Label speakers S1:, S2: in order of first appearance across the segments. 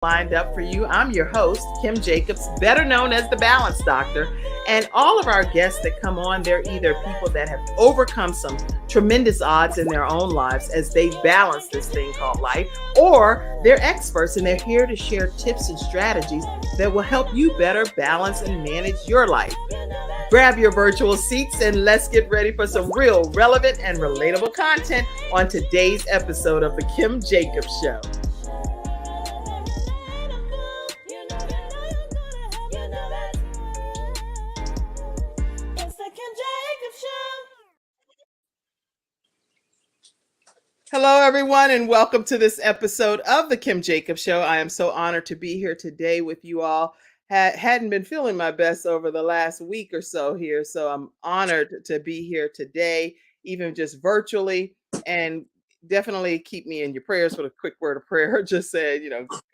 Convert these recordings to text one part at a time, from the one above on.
S1: lined up for you. I'm your host, Kim Jacobs, better known as the Balance Doctor. And all of our guests that come on, they're either people that have overcome some tremendous odds in their own lives as they balance this thing called life, or they're experts and they're here to share tips and strategies that will help you better balance and manage your life. Grab your virtual seats and let's get ready for some real, relevant, and relatable content on today's episode of The Kim Jacobs Show. Hello, everyone, and welcome to this episode of The Kim Jacobs Show. I am so honored to be here today with you all. Hadn't been feeling my best over the last week or so here, so I'm honored to be here today, even just virtually, and definitely keep me in your prayers with a quick word of prayer. Just said,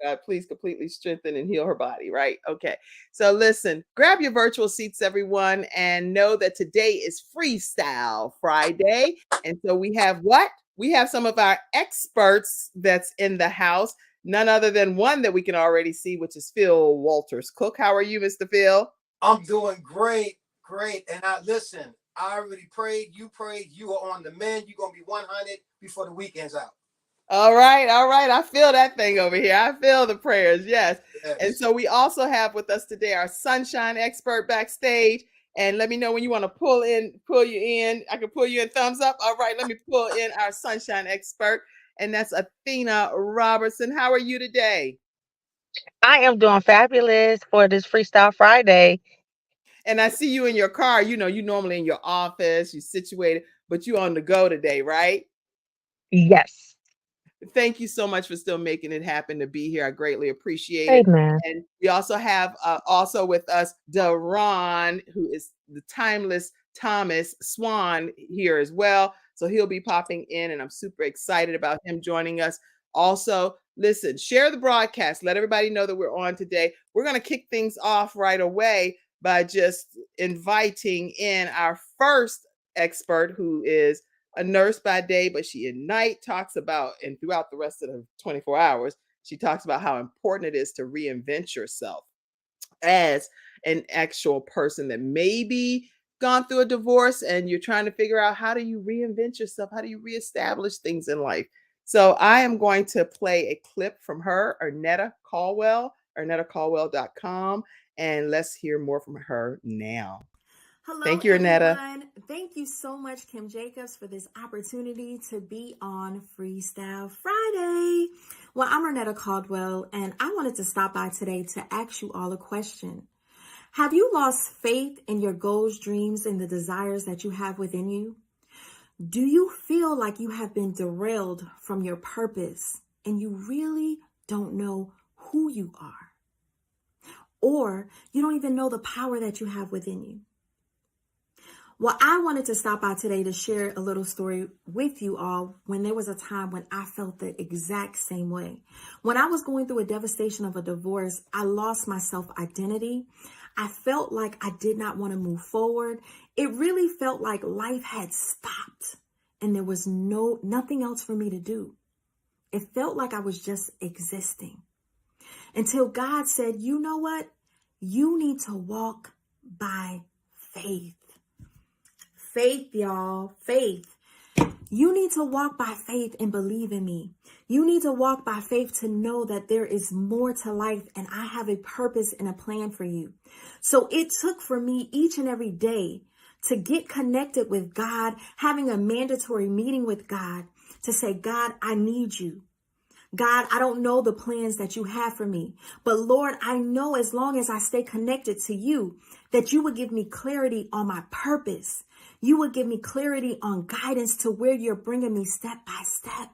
S1: God, please completely strengthen and heal her body, right? Okay, so listen, grab your virtual seats, everyone, and know that today is Freestyle Friday, and so we have what? We have some of our experts that's in the house, none other than one that we can already see, which is Phil Walters-Cooke. How are you, Mr. Phil?
S2: I'm doing great. And I already prayed, you are on the mend. You're going to be 100 before the weekend's out.
S1: All right. I feel that thing over here. I feel the prayers, yes. And so we also have with us today our sunshine expert backstage. And let me know when you want to pull you in. I can pull you in, thumbs up. All right, let me pull in our sunshine expert. And that's Athena Robertson. How are you today?
S3: I am doing fabulous for this Freestyle Friday.
S1: And I see you in your car. You normally in your office, you're situated, but you're on the go today, right?
S3: Yes.
S1: Thank you so much for still making it happen to be here. I greatly appreciate it.
S3: Amen.
S1: And we also have also with us Daron, who is the timeless Thomas Swann here as well. So he'll be popping in, and I'm super excited about him joining us. Also, listen, share the broadcast. Let everybody know that we're on today. We're going to kick things off right away by just inviting in our first expert, who is a nurse by day, but she at night talks about, and throughout the rest of the 24 hours, she talks about how important it is to reinvent yourself as an actual person that maybe gone through a divorce and you're trying to figure out, how do you reinvent yourself? How do you reestablish things in life? So I am going to play a clip from her, Ernetta Caldwell, ErnettaCaldwell.com, and let's hear more from her now.
S4: Hello,
S1: thank you, Ernetta.
S4: Everyone. Thank you so much, Kim Jacobs, for this opportunity to be on Freestyle Friday. Well, I'm Ernetta Caldwell, and I wanted to stop by today to ask you all a question. Have you lost faith in your goals, dreams, and the desires that you have within you? Do you feel like you have been derailed from your purpose and you really don't know who you are? Or you don't even know the power that you have within you? Well, I wanted to stop by today to share a little story with you all when there was a time when I felt the exact same way. When I was going through a devastation of a divorce, I lost my self-identity. I felt like I did not want to move forward. It really felt like life had stopped and there was nothing else for me to do. It felt like I was just existing until God said, you know what? You need to walk by faith. Faith, y'all, faith. You need to walk by faith and believe in me. You need to walk by faith to know that there is more to life and I have a purpose and a plan for you. So it took for me each and every day to get connected with God, having a mandatory meeting with God to say, God, I need you. God, I don't know the plans that you have for me, but Lord, I know as long as I stay connected to you, that you would give me clarity on my purpose. You would give me clarity on guidance to where you're bringing me step by step.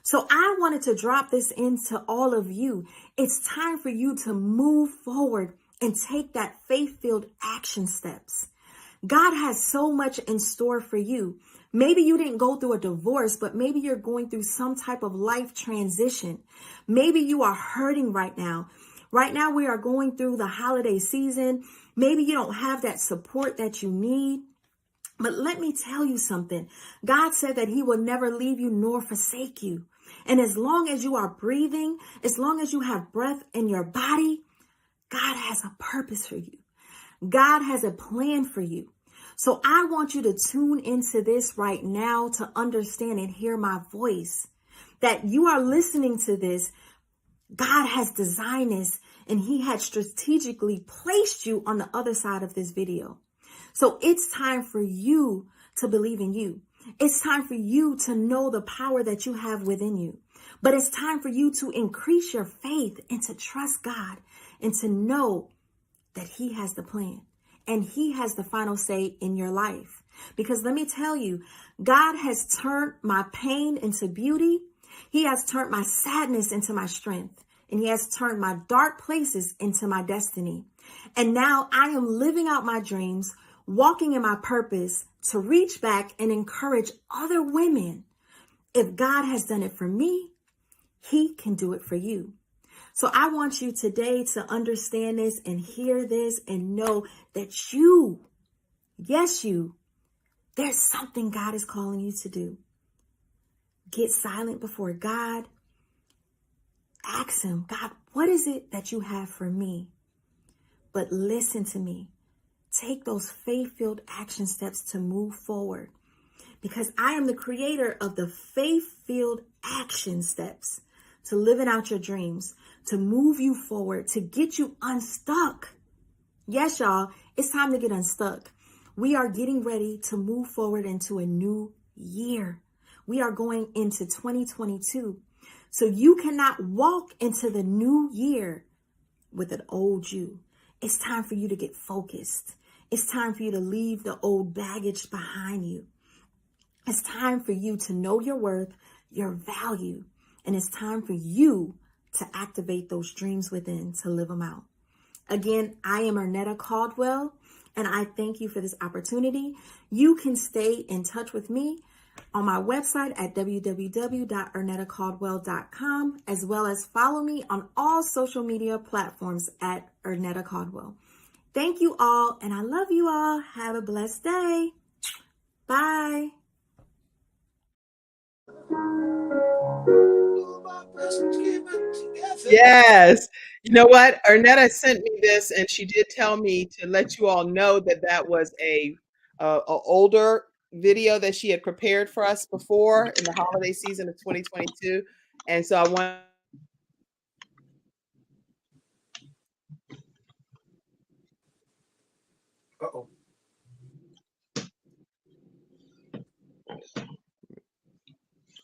S4: So I wanted to drop this into all of you. It's time for you to move forward and take that faith-filled action steps. God has so much in store for you. Maybe you didn't go through a divorce, but maybe you're going through some type of life transition. Maybe you are hurting right now. Right now, we are going through the holiday season. Maybe you don't have that support that you need. But let me tell you something. God said that he will never leave you nor forsake you. And as long as you are breathing, as long as you have breath in your body, God has a purpose for you. God has a plan for you. So I want you to tune into this right now to understand and hear my voice. That you are listening to this. God has designed this and he had strategically placed you on the other side of this video. So it's time for you to believe in you. It's time for you to know the power that you have within you. But it's time for you to increase your faith and to trust God and to know that he has the plan and he has the final say in your life. Because let me tell you, God has turned my pain into beauty. He has turned my sadness into my strength. And he has turned my dark places into my destiny. And now I am living out my dreams, walking in my purpose to reach back and encourage other women. If God has done it for me, he can do it for you. So I want you today to understand this and hear this and know that you, yes, you, there's something God is calling you to do. Get silent before God. Ask him, God, what is it that you have for me? But listen to me. Take those faith-filled action steps to move forward. Because I am the creator of the faith-filled action steps to living out your dreams, to move you forward, to get you unstuck. Yes, y'all, it's time to get unstuck. We are getting ready to move forward into a new year. We are going into 2022. So you cannot walk into the new year with an old you. It's time for you to get focused. It's time for you to leave the old baggage behind you. It's time for you to know your worth, your value, and it's time for you to activate those dreams within to live them out. Again, I am Ernetta Caldwell, and I thank you for this opportunity. You can stay in touch with me on my website at www.ernettacaldwell.com, as well as follow me on all social media platforms at Ernetta Caldwell. Thank you all, and I love you all. Have a blessed day. Bye.
S1: Yes. You know what? Ernetta sent me this, and she did tell me to let you all know that that was a older video that she had prepared for us before in the holiday season of 2022. And so I want
S2: Uh-oh.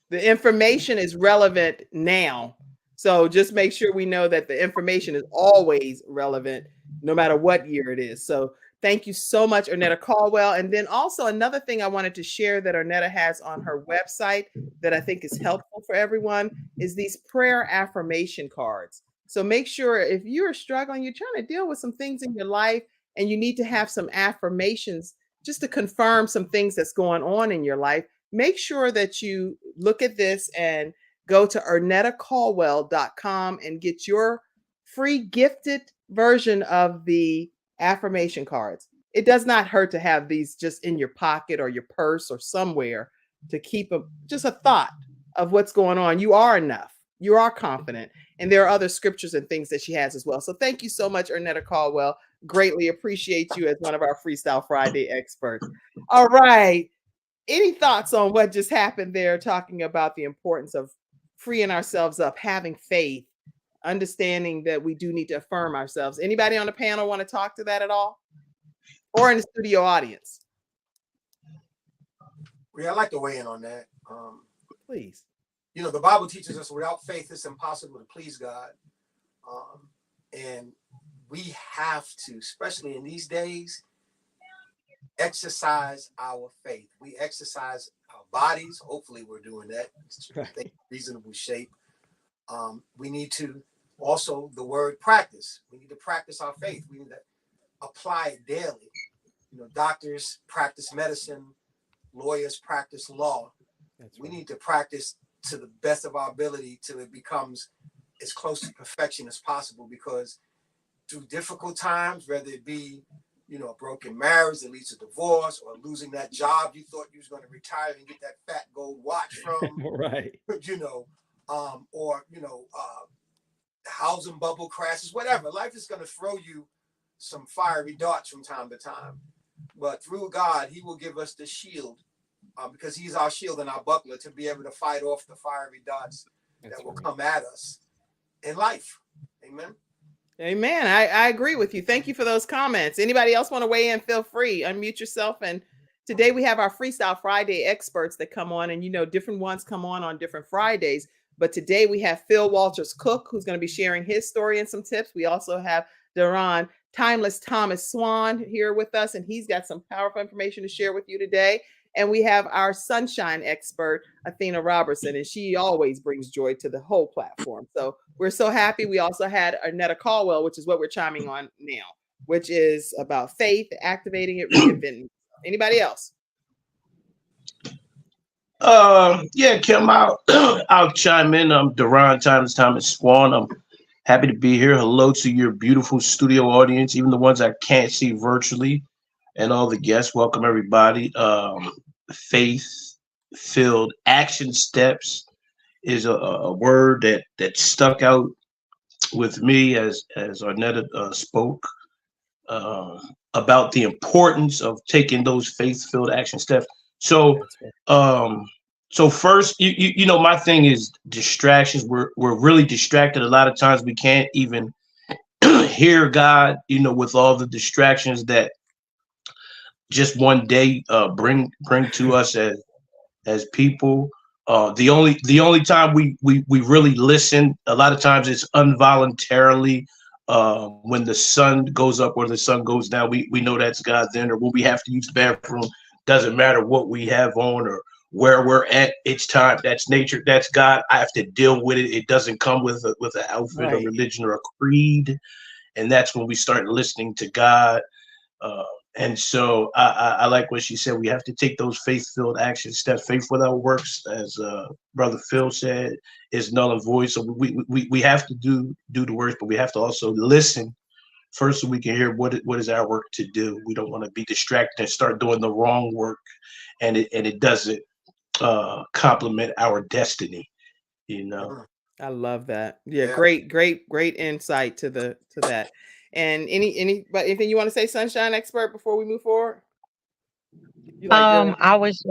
S1: the information is relevant now. So just make sure we know that the information is always relevant, no matter what year it is. So thank you so much, Ernetta Caldwell. And then also another thing I wanted to share that Ernetta has on her website that I think is helpful for everyone is these prayer affirmation cards. So make sure if you're struggling, you're trying to deal with some things in your life and you need to have some affirmations just to confirm some things that's going on in your life, make sure that you look at this and go to ernettacaldwell.com and get your free gifted version of the affirmation cards. It does not hurt to have these just in your pocket or your purse or somewhere to keep just a thought of what's going on. You are enough. You are confident. And there are other scriptures and things that she has as well. So thank you so much, Ernetta Caldwell. Greatly appreciate you as one of our Freestyle Friday experts. All right. Any thoughts on what just happened there, talking about the importance of freeing ourselves up, having faith, understanding that we do need to affirm ourselves? Anybody on the panel want to talk to that at all? Or in the studio audience?
S2: Yeah, I'd like to weigh in on that.
S1: Please.
S2: You know, the Bible teaches us without faith, it's impossible to please God. And we have to, especially in these days, exercise our faith. We exercise our bodies. Hopefully we're doing that. In reasonable shape. We need to also, the word practice. We need to practice our faith. We need to apply it daily. You know, doctors practice medicine, lawyers practice law. We need to practice to the best of our ability till it becomes as close to perfection as possible, because through difficult times, whether it be, you know, a broken marriage that leads to divorce, or losing that job you thought you was going to retire and get that fat gold watch from,
S1: Right.
S2: you know, or housing bubble crashes, whatever. Life is going to throw you some fiery darts from time to time. But through God, he will give us the shield because he's our shield and our buckler to be able to fight off the fiery darts that will come at us in life. Amen.
S1: Amen. I agree with you. Thank you for those comments. Anybody else want to weigh in? Feel free. Unmute yourself. And today we have our Freestyle Friday experts that come on, and different ones come on different Fridays. But today we have Phil Walters-Cooke, who's going to be sharing his story and some tips. We also have Daron Timeless Thomas Swann here with us, and he's got some powerful information to share with you today. And we have our sunshine expert, Athena Robertson, and she always brings joy to the whole platform. So we're so happy. We also had Ernetta Caldwell, which is what we're chiming on now, which is about faith, activating it, reinventing. Anybody else?
S5: Yeah, Kim, I'll chime in. I'm Daron Thomas Swann. I'm happy to be here. Hello to your beautiful studio audience, even the ones I can't see virtually, and all the guests. Welcome everybody. Faith-filled action steps is a word that stuck out with me as Ernetta spoke about the importance of taking those faith-filled action steps. So first, my thing is distractions. We're really distracted. A lot of times we can't even hear God, with all the distractions that just one day bring to us as people. The only time we really listen, a lot of times it's involuntarily. When the sun goes up or the sun goes down, we know that's God then, or when we have to use the bathroom, doesn't matter what we have on or where we're at, it's time. That's nature, that's God. I have to deal with it. It doesn't come with an outfit, right, or religion or a creed. And that's when we start listening to God. And so I like what she said. We have to take those faith-filled action steps. Faith without works, as Brother Phil said, is null and void. So we have to do the works, but we have to also listen first so we can hear what is our work to do. We don't want to be distracted and start doing the wrong work, and it doesn't complement our destiny.
S1: I love that. Yeah, great insight to that. And anything you want to say, sunshine expert, before we move forward?
S3: I was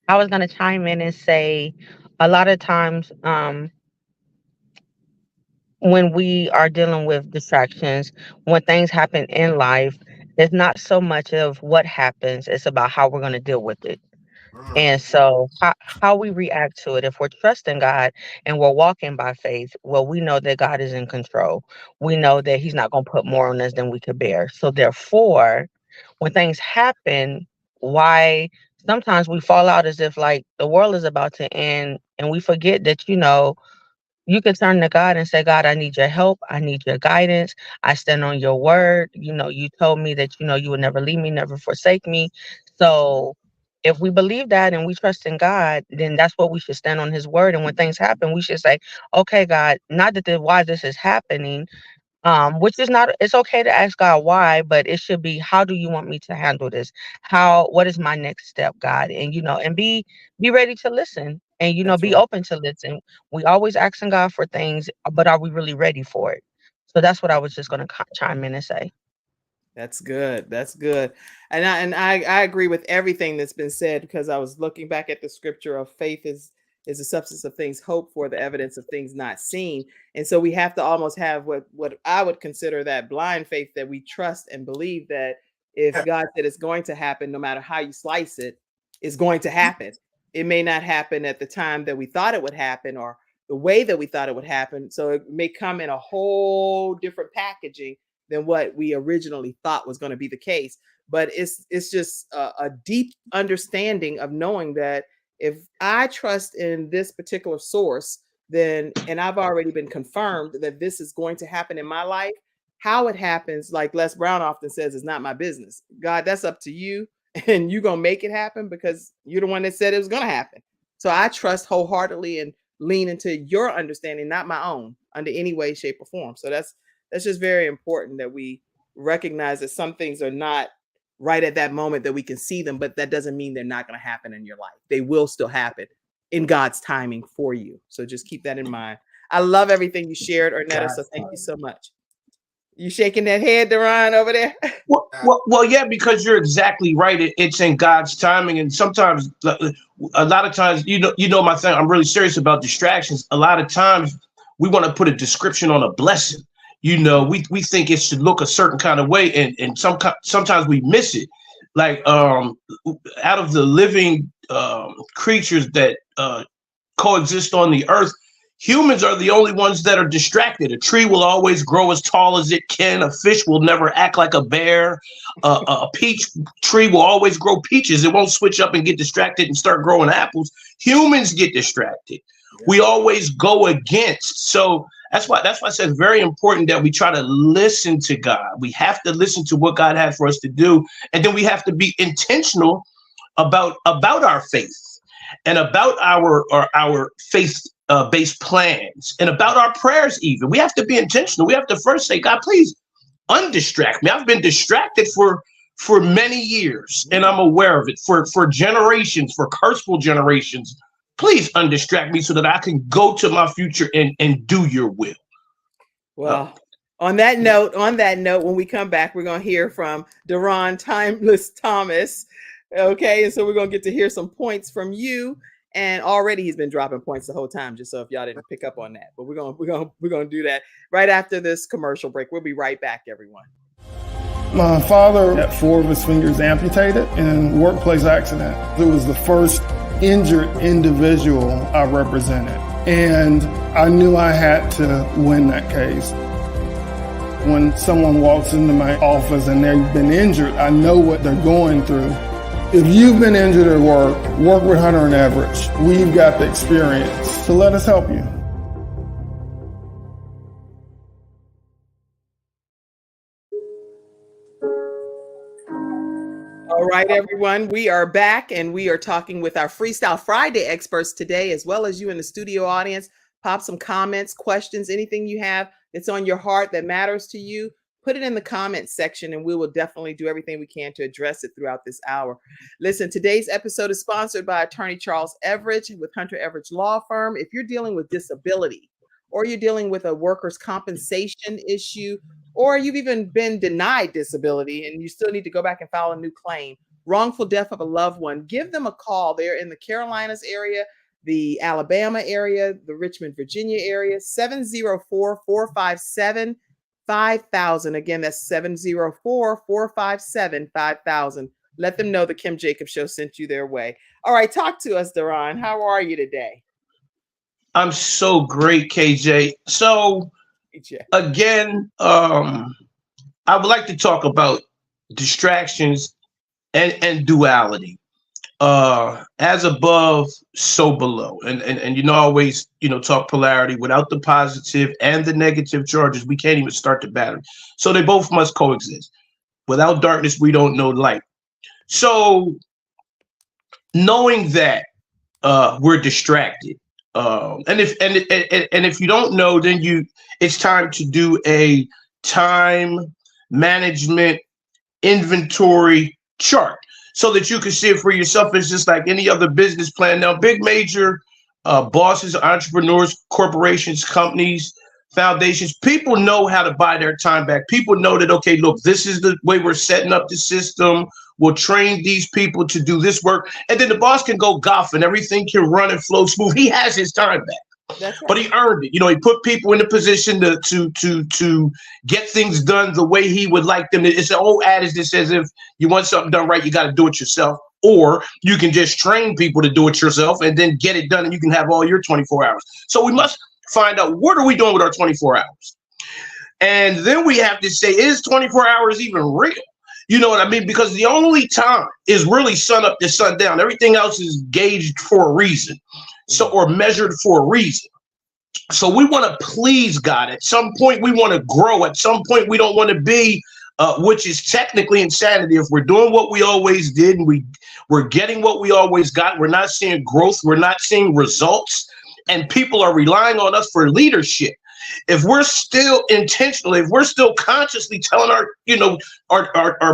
S3: going to chime in and say, a lot of times, when we are dealing with distractions, when things happen in life, it's not so much of what happens; it's about how we're going to deal with it. And so how we react to it, if we're trusting God and we're walking by faith, well, we know that God is in control. We know that he's not going to put more on us than we could bear. So therefore, when things happen, why sometimes we fall out as if like the world is about to end, and we forget that, you can turn to God and say, God, I need your help. I need your guidance. I stand on your word. You told me that, you would never leave me, never forsake me. So if we believe that and we trust in God, then that's what we should stand on his word. And when things happen, we should say, okay, God, not that why this is happening, which is not, it's okay to ask God why, but it should be, how do you want me to handle this? What is my next step, God? And, and be ready to listen and, be open to listen. We always asking God for things, but are we really ready for it? So that's what I was just going to chime in and say.
S1: That's good. That's good. And I agree with everything that's been said, because I was looking back at the scripture of faith is the substance of things hoped for, the evidence of things not seen. And so we have to almost have what I would consider that blind faith, that we trust and believe that if God said it's going to happen, no matter how you slice it, it's going to happen. It may not happen at the time that we thought it would happen or the way that we thought it would happen. So it may come in a whole different packaging than what we originally thought was going to be the case. But it's just a deep understanding of knowing that if I trust in this particular source, then, and I've already been confirmed that this is going to happen in my life, how it happens, like Les Brown often says, is not my business. God, that's up to you, and you're going to make it happen because you're the one that said it was going to happen. So I trust wholeheartedly and lean into your understanding, not my own, under any way, shape, or form. So that's just very important, that we recognize that some things are not right at that moment, that we can see them, but that doesn't mean they're not going to happen in your life. They will still happen. in God's timing for you. So just keep that in mind. I love everything you shared, Ernetta. So thank you so much. You shaking that head, Daron, over there?
S5: Well, yeah, because you're exactly right. It's in God's timing, and sometimes, a lot of times, you know, my thing. I'm really serious about distractions. A lot of times, we want to put a description on a blessing. You know, we think it should look a certain kind of way, and sometimes we miss it. Like out of the living creatures that coexist on the earth, humans are the only ones that are distracted. A tree will always grow as tall as it can. A fish will never act like a bear. A peach tree will always grow peaches. It won't switch up and get distracted and start growing apples. Humans get distracted. We always go against. So that's why I said it's very important that we try to listen to God. We have to listen to what God had for us to do. And then we have to be intentional about our faith and about our faith based plans and about our prayers. Even we have to be intentional. We have to first say, God, please undistract me. I've been distracted for many years, and I'm aware of it for generations, for curseful generations. Please undistract me so that I can go to my future and do your will.
S1: Well, on that note, when we come back, we're going to hear from Daron Timeless Thomas. Okay. And so we're going to get to hear some points from you. And already he's been dropping points the whole time, just so if y'all didn't pick up on that. But we're going to do that right after this commercial break. We'll be right back, everyone.
S6: My father had 4 of his fingers amputated in a workplace accident. It was the first injured individual I represented, and I knew I had to win that case. When someone walks into my office and they've been injured, I know what they're going through. If you've been injured at work with Hunter and Average. We've got the experience, so let us help you.
S1: All right, everyone, we are back and we are talking with our Freestyle Friday experts today, as well as you in the studio audience. Pop some comments, questions, anything you have that's on your heart that matters to you. Put it in the comments section and we will definitely do everything we can to address it throughout this hour. Listen, today's episode is sponsored by Attorney Charles Everidge with Hunter Everidge Law Firm. If you're dealing with disability or you're dealing with a workers' compensation issue, or you've even been denied disability and you still need to go back and file a new claim, wrongful death of a loved one, give them a call. They're in the Carolinas area, the Alabama area, the Richmond, Virginia area, 704-457-5000. Again, that's 704-457-5000. Let them know the Kim Jacobs Show sent you their way. All right, talk to us, Daron. How are you today?
S5: I'm so great, KJ. So again, I would like to talk about distractions and duality. As above, so below. And you know, always, talk polarity. Without the positive and the negative charges, we can't even start the battery. So they both must coexist. Without darkness, we don't know light. So knowing that we're distracted, and if you don't know, then it's time to do a time management inventory chart so that you can see it for yourself. It's just like any other business plan. Now, big major bosses, entrepreneurs, corporations, companies, foundations, people know how to buy their time back. People know that, okay, look, this is the way we're setting up the system. We'll train these people to do this work. And then the boss can go golf and everything can run and flow smooth. He has his time back. That's right. But he earned it. He put people in a position to get things done the way he would like them. It's an old adage that says if you want something done right, you got to do it yourself. Or you can just train people to do it yourself and then get it done and you can have all your 24 hours. So we must find out, what are we doing with our 24 hours? And then we have to say, is 24 hours even real? You know what I mean? Because the only time is really sun up to sundown. Everything else is gauged for a reason. Or measured for a reason. So we want to please God. At some point, we want to grow. At some point, we don't want to be, which is technically insanity. If we're doing what we always did and we're getting what we always got, we're not seeing growth, we're not seeing results, and people are relying on us for leadership. If we're still intentionally, if we're still consciously telling our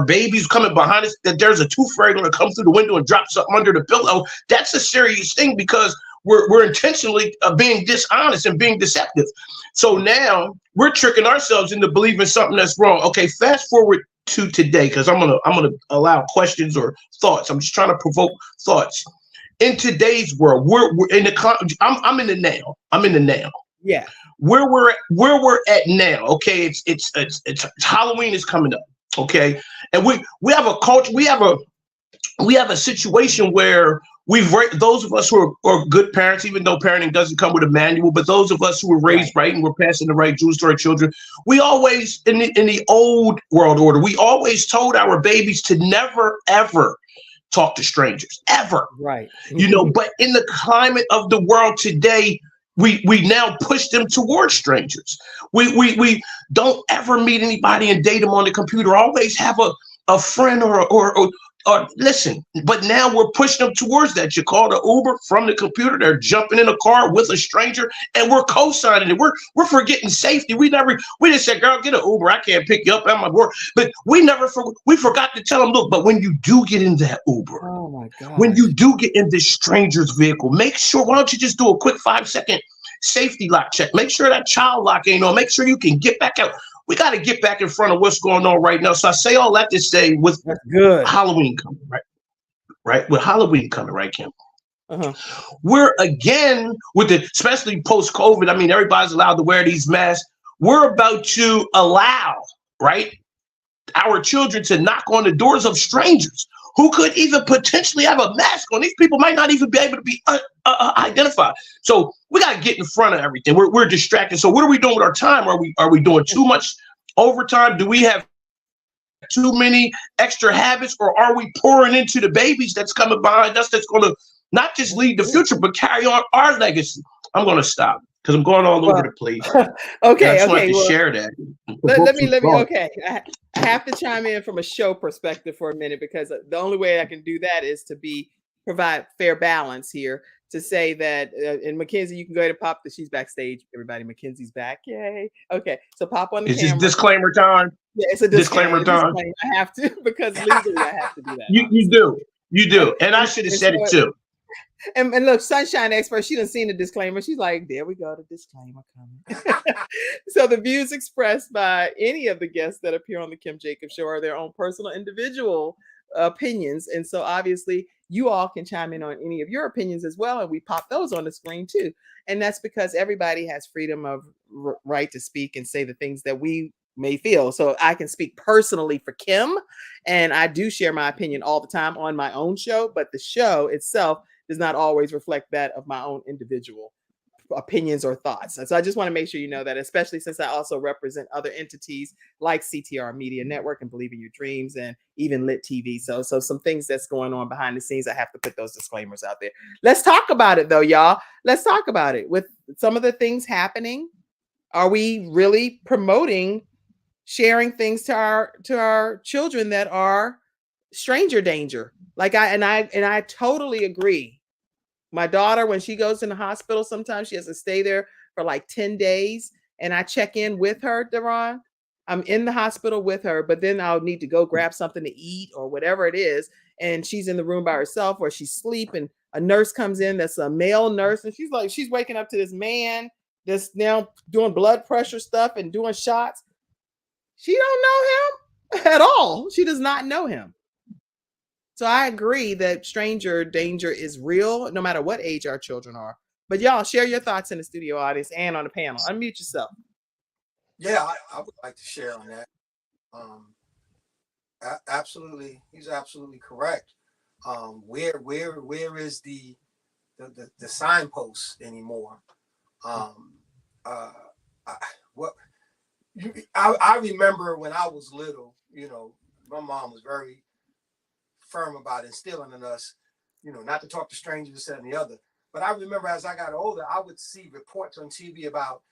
S5: babies coming behind us that there's a tooth fairy going to come through the window and drop something under the pillow, that's a serious thing, because we're intentionally being dishonest and being deceptive. So now we're tricking ourselves into believing something that's wrong. Okay, fast forward to today, because I'm gonna allow questions or thoughts. I'm just trying to provoke thoughts. In today's world, we're in the I'm in the now. I'm in the now.
S1: Yeah.
S5: Where we're at now. Okay, it's Halloween is coming up. Okay, and we have a culture. We have a situation where those of us who are good parents, even though parenting doesn't come with a manual, but those of us who were raised right and we're passing the right jewels to our children, we always in the old world order, we always told our babies to never ever talk to strangers ever.
S1: Right.
S5: But in the climate of the world today, we now push them towards strangers. We don't ever meet anybody and date them on the computer. Always have a friend or listen, but now we're pushing them towards that. You call the Uber from the computer, they're jumping in a car with a stranger, and we're co-signing it. We're forgetting safety. We just said, girl, get an Uber. I can't pick you up at my work. But we forgot to tell them, look, but when you do get in that Uber,
S1: oh my God,
S5: when you do get in this stranger's vehicle, make sure, why don't you just do a quick 5-second safety lock check? Make sure that child lock ain't on. Make sure you can get back out. We got to get back in front of what's going on right now. So I say all that to say, with Halloween coming, right? With Halloween coming, right, Kim? We're again especially post-COVID. I mean, everybody's allowed to wear these masks. We're about to allow, right, our children to knock on the doors of strangers who could even potentially have a mask on. These people might not even be able to be identified. So we got to get in front of everything. We're distracted. So what are we doing with our time? Are we doing too much overtime? Do we have too many extra habits, or are we pouring into the babies that's coming behind us that's going to not just lead the future, but carry on our legacy? I'm going to stop because I'm going all over the place.
S1: Okay.
S5: I just wanted to share that.
S1: Let me. Okay. I have to chime in from a show perspective for a minute, because the only way I can do that is to provide fair balance here, to say that, and Mackenzie, you can go ahead and pop she's backstage. Everybody, Mackenzie's back. Yay. Okay. So pop on the camera.
S5: Is this disclaimer time?
S1: Yeah, it's a disclaimer time. I have to, because legally I have to do that.
S5: You do. And I should have said it too.
S1: And look, Sunshine Expert, she done seen the disclaimer. She's like, there we go, the disclaimer coming. So the views expressed by any of the guests that appear on the Kim Jacobs Show are their own personal individual opinions. And so obviously you all can chime in on any of your opinions as well. And we pop those on the screen too. And that's because everybody has freedom of right to speak and say the things that we may feel. So I can speak personally for Kim, and I do share my opinion all the time on my own show, but the show itself does not always reflect that of my own individual opinions or thoughts. And so I just want to make sure you know that, especially since I also represent other entities like CTR Media Network and Believe in Your Dreams and even Lit TV. So some things that's going on behind the scenes, I have to put those disclaimers out there. Let's talk about it though, y'all. Let's talk about it. With some of the things happening, are we really promoting sharing things to our children that are stranger danger? I totally agree. My daughter, when she goes in the hospital, sometimes she has to stay there for like 10 days. And I check in with her, Daron. I'm in the hospital with her, but then I'll need to go grab something to eat or whatever it is. And she's in the room by herself, or she's sleeping. A nurse comes in that's a male nurse. And she's waking up to this man that's now doing blood pressure stuff and doing shots. She don't know him at all. She does not know him. So I agree that stranger danger is real, no matter what age our children are. But y'all, share your thoughts in the studio audience and on the panel. Unmute yourself.
S2: Yeah, I would like to share on that. Absolutely, he's absolutely correct. Where is the signpost anymore? I remember when I was little, my mom was very firm about instilling in us, not to talk to strangers, this, that, and the other. But I remember as I got older, I would see reports on TV about,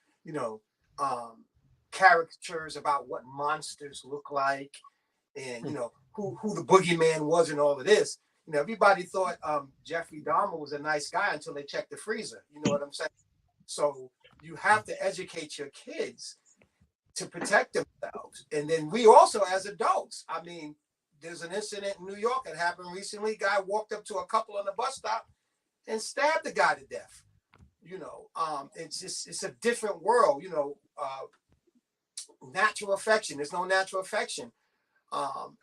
S2: caricatures about what monsters look like, and who the boogeyman was, and all of this. Everybody thought Jeffrey Dahmer was a nice guy until they checked the freezer. You know what I'm saying? So you have to educate your kids to protect themselves, and then we also, as adults, I mean, there's an incident in New York that happened recently. Guy walked up to a couple on the bus stop and stabbed the guy to death. It's a different world. Natural affection. There's no natural affection.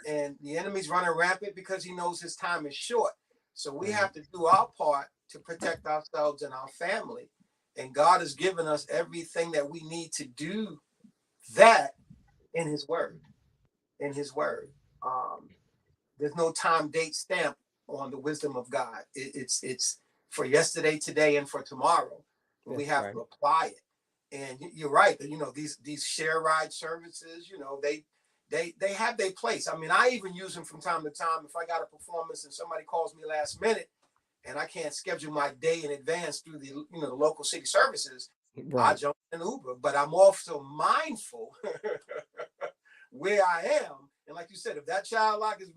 S2: And the enemy's running rampant because he knows his time is short. So we have to do our part to protect ourselves and our family. And God has given us everything that we need to do that in his word. There's no time, date stamp on the wisdom of God. It's for yesterday, today, and for tomorrow. We have to apply it. And you're right. These share ride services, they have their place. I mean, I even use them from time to time. If I got a performance and somebody calls me last minute and I can't schedule my day in advance through the local city services, I jump in Uber. But I'm also mindful where I am. And like you said, if that child lock is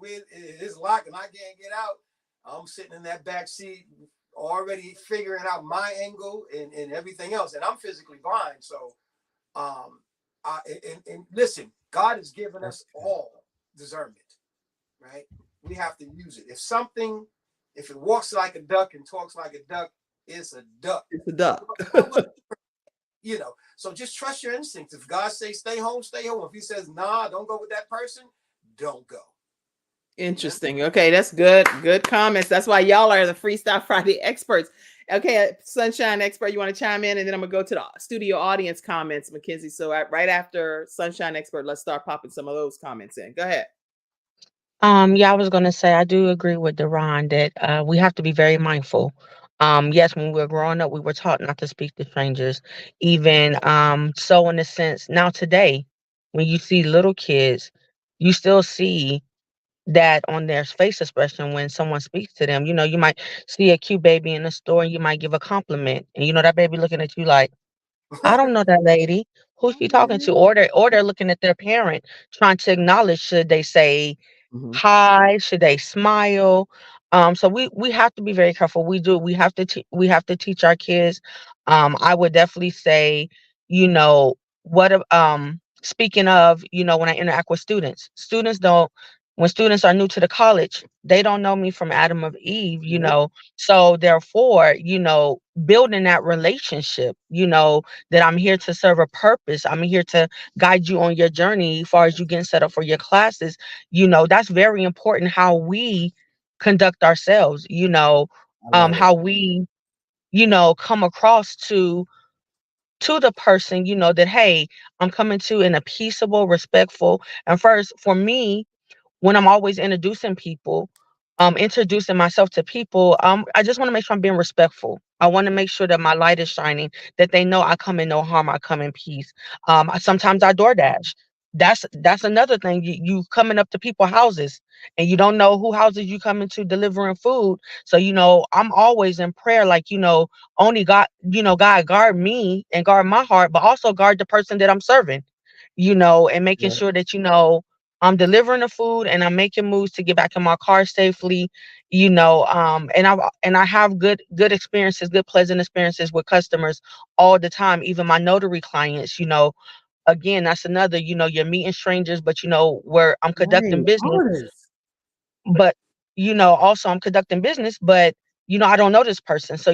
S2: locked and I can't get out, I'm sitting in that back seat already figuring out my angle and everything else. And I'm physically blind. So, and listen, God has given us all discernment, right? We have to use it. If it walks like a duck and talks like a duck, it's a duck.
S1: It's a duck.
S2: So just trust your instincts. If God says stay home, stay home. If he says, nah, don't go with that person, don't go.
S1: Interesting. Okay, that's good. Good comments. That's why y'all are the Freestyle Friday experts. Okay, Sunshine expert, you want to chime in, and then I'm gonna go to the studio audience comments, Mackenzie. So right after Sunshine expert, let's start popping some of those comments in. Go ahead.
S3: Yeah, I was gonna say I do agree with Daron that we have to be very mindful. Yes, when we were growing up, we were taught not to speak to strangers. Even so, in a sense, now today, when you see little kids, you still see that on their face expression when someone speaks to them. You might see a cute baby in the store and you might give a compliment, and that baby looking at you like, I don't know that lady. Who's she talking to? Or they're looking at their parent, trying to acknowledge, should they say hi, should they smile? So we have to be very careful. We have to teach our kids. I would definitely say, you know speaking of, when I interact with students don't when students are new to the college, they don't know me from Adam of Eve. So therefore, building that relationship, that I'm here to serve a purpose. I'm here to guide you on your journey as far as you getting set up for your classes. That's very important, how we conduct ourselves, how we, come across to the person, that, hey, I'm coming to in a peaceable, respectful. And first, for me, when I'm always introducing myself to people, I just want to make sure I'm being respectful. I want to make sure that my light is shining, that they know I come in no harm, I come in peace. Sometimes I DoorDash. That's another thing. You coming up to people's houses and you don't know who houses you come into delivering food. So, I'm always in prayer, like, only God, God guard me and guard my heart, but also guard the person that I'm serving, and making sure that, I'm delivering the food and I'm making moves to get back in my car safely, and I have good experiences, good pleasant experiences with customers all the time, even my notary clients. Again, that's another, you're meeting strangers, but where I'm conducting business, but also I'm conducting business, but I don't know this person. So,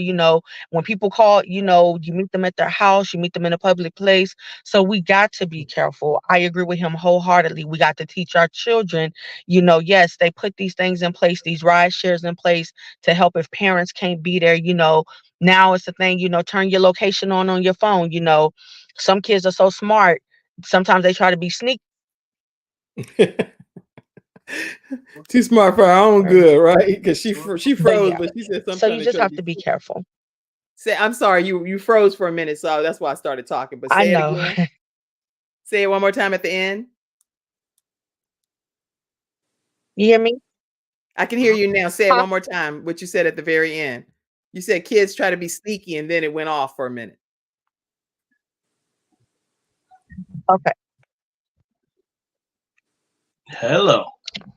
S3: when people call, you meet them at their house, you meet them in a public place. So we got to be careful. I agree with him wholeheartedly. We got to teach our children, yes, they put these things in place, these ride shares in place to help if parents can't be there. Now it's the thing, turn your location on your phone. Some kids are so smart. Sometimes they try to be sneaky.
S1: Too smart for our own good, right? Because she froze, but she said something.
S3: So you just have to be careful.
S1: I'm sorry, you froze for a minute, so that's why I started talking. But say it again. Say it one more time at the end.
S3: You hear me?
S1: I can hear you now. Say it one more time. What you said at the very end. You said kids try to be sneaky, and then it went off for a minute.
S3: Okay.
S5: Hello.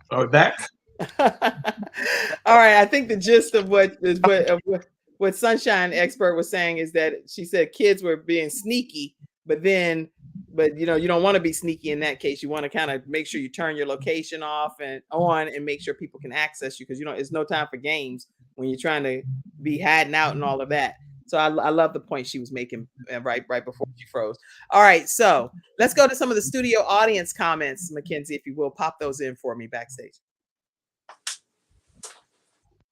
S5: Are we back?
S1: All right. I think the gist of what Sunshine expert was saying is that she said kids were being sneaky, but you don't want to be sneaky in that case. You want to kind of make sure you turn your location off and on and make sure people can access you, because it's no time for games when you're trying to be hiding out and all of that. So I love the point she was making right before she froze. All right, so let's go to some of the studio audience comments, Mackenzie, if you will, pop those in for me backstage.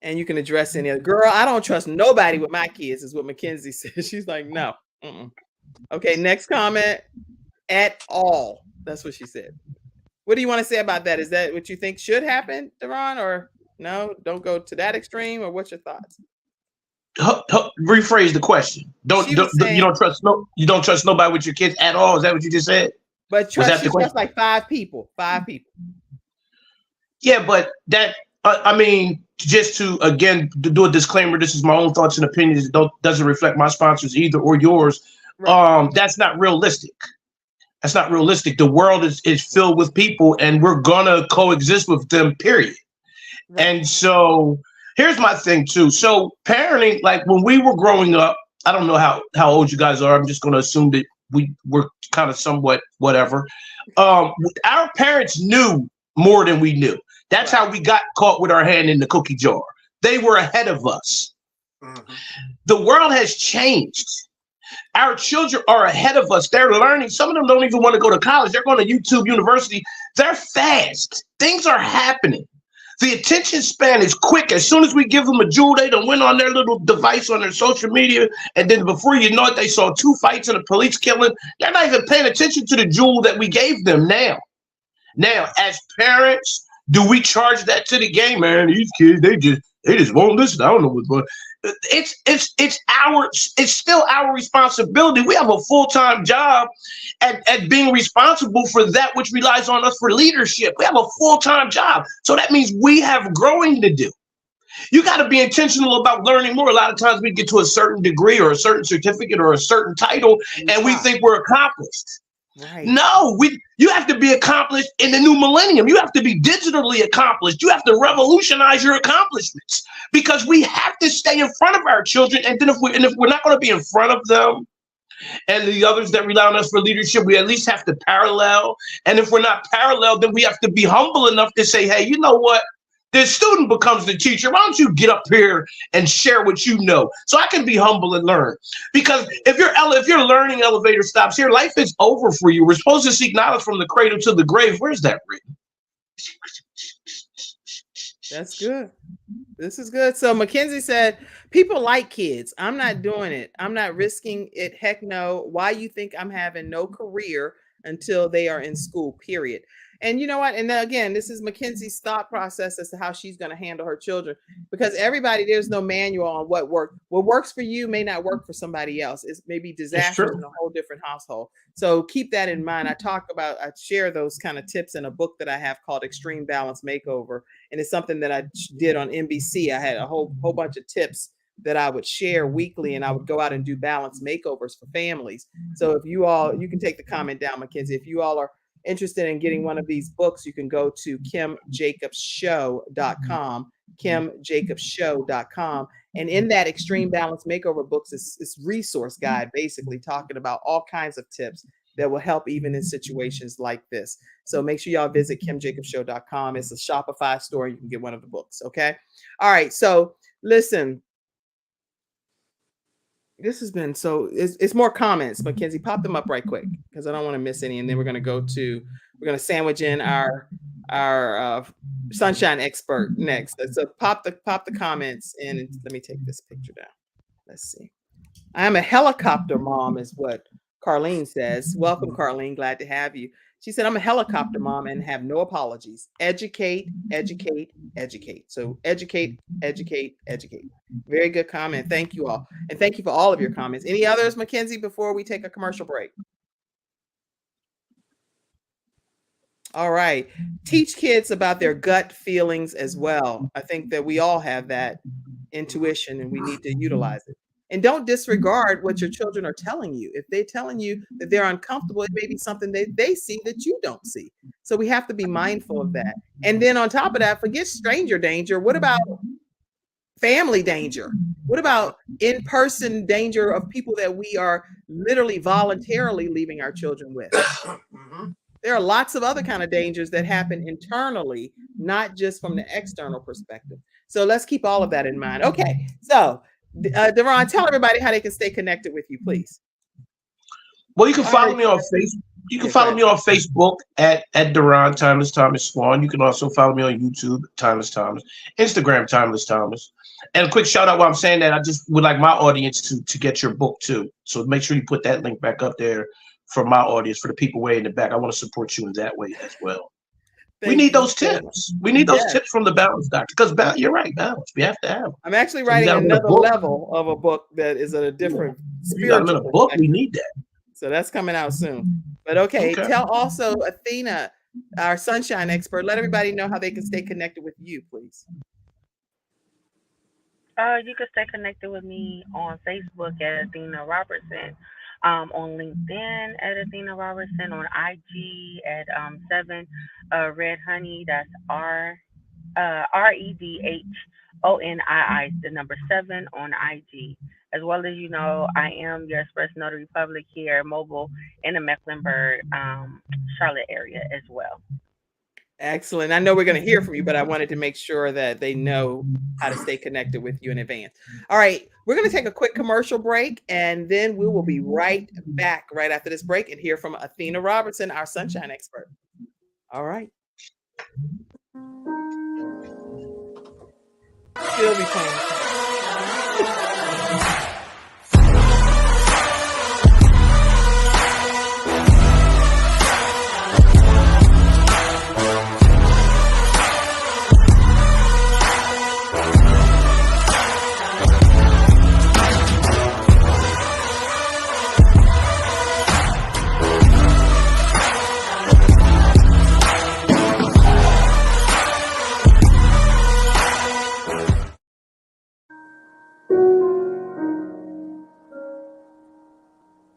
S1: And you can address any other. Girl, I don't trust nobody with my kids, is what Mackenzie says. She's like, no. Okay, next comment. At all. That's what she said. What do you want to say about that? Is that what you think should happen, Daron, or no? Don't go to that extreme, or what's your thoughts?
S5: Rephrase the question. You don't trust nobody with your kids at all. Is that what you just said?
S1: But trust like 5 people. 5 people.
S5: Yeah, but that I mean, just to do a disclaimer, this is my own thoughts and opinions. It doesn't reflect my sponsors either or yours. Right. That's not realistic. That's not realistic. The world is filled with people, and we're gonna coexist with them, period. Right. And so here's my thing too. So parenting, like when we were growing up, I don't know how old you guys are. I'm just gonna assume that we were kind of somewhat whatever. Our parents knew more than we knew. That's how we got caught with our hand in the cookie jar. They were ahead of us. Mm-hmm. The world has changed. Our children are ahead of us. They're learning. Some of them don't even want to go to college. They're going to YouTube University. They're fast. Things are happening. The attention span is quick. As soon as we give them a jewel, they done went on their little device on their social media. And then before you know it, they saw 2 fights and a police killing. They're not even paying attention to the jewel that we gave them now. Now, as parents, do we charge that to the game, man? These kids, they just won't listen. I don't know what's going on. It's still our responsibility. We have a full-time job at being responsible for that which relies on us for leadership. We have a full-time job. So that means we have growing to do. You got to be intentional about learning more. A lot of times we get to a certain degree or a certain certificate or a certain title, and we think we're accomplished. Right. No, you have to be accomplished in the new millennium. You have to be digitally accomplished. You have to revolutionize your accomplishments, because we have to stay in front of our children. And then if we're not going to be in front of them and the others that rely on us for leadership, we at least have to parallel. And if we're not parallel, then we have to be humble enough to say, hey, you know what? The student becomes the teacher. Why don't you get up here and share what you know, so I can be humble and learn? Because if your learning elevator stops here, life is over for you. We're supposed to seek knowledge from the cradle to the grave. Where's that written?
S1: That's good. This is good. So Mackenzie said, people like kids. I'm not doing it. I'm not risking it. Heck no. Why you think I'm having no career until they are in school, period. And you know what? And then again, this is Mackenzie's thought process as to how she's going to handle her children, because there's no manual on what works. What works for you may not work for somebody else. It may be disastrous in a whole different household. So keep that in mind. I share those kind of tips in a book that I have called Extreme Balance Makeover. And it's something that I did on NBC. I had a whole bunch of tips that I would share weekly, and I would go out and do balance makeovers for families. So if you can take the comment down, Mackenzie, if you all are interested in getting one of these books, you can go to kimjacobsshow.com, kimjacobsshow.com. And in that Extreme Balance Makeover books is resource guide, basically talking about all kinds of tips that will help even in situations like this. So make sure y'all visit kimjacobsshow.com. It's a Shopify store. You can get one of the books. Okay. All right. So listen, this has been it's more comments. Mackenzie, pop them up right quick, because I don't want to miss any. And then we're going to sandwich in our sunshine expert next. So pop the comments in, and let me take this picture down. Let's see. I am a helicopter mom, is what Carlene says. Welcome, Carlene. Glad to have you. She said, I'm a helicopter mom and have no apologies. Educate, educate, educate. So educate, educate, educate. Very good comment. Thank you all. And thank you for all of your comments. Any others, Mackenzie, before we take a commercial break? All right. Teach kids about their gut feelings as well. I think that we all have that intuition, and we need to utilize it. And don't disregard what your children are telling you. If they're telling you that they're uncomfortable, it may be something that they see that you don't see. So we have to be mindful of that. And then on top of that, forget stranger danger. What about family danger? What about in-person danger of people that we are literally voluntarily leaving our children with? There are lots of other kind of dangers that happen internally, not just from the external perspective. So let's keep all of that in mind. Okay. So, Daron, tell everybody how they can stay connected with you, please.
S5: Well, you can follow me on Facebook. You can follow me on Facebook at Daron Timeless Thomas Swann. You can also follow me on YouTube, Timeless Thomas, Instagram, Timeless Thomas. And a quick shout out while I'm saying that, I just would like my audience to get your book too. So make sure you put that link back up there for my audience, for the people way in the back. I want to support you in that way as well. We need those tips. We need those tips from the balance doctor, because you're right, balance. We have to have them.
S1: I'm actually writing another level of a book that is a different spiritual
S5: book. We need that.
S1: So that's coming out soon. But okay, tell also Athena, our sunshine expert, let everybody know how they can stay connected with you, please.
S3: You can stay connected with me on Facebook at Athena Robertson, on LinkedIn at Athena Robertson, on IG at 7 Red Honey. That's REDHONII, the number 7 on IG. As well as, I am your Express Notary Public here, mobile in the Mecklenburg, Charlotte area as well.
S1: Excellent. I know we're going to hear from you, but I wanted to make sure that they know how to stay connected with you in advance. All right. We're going to take a quick commercial break, and then we will be right back right after this break and hear from Athena Robertson, our sunshine expert. All right. Still be playing.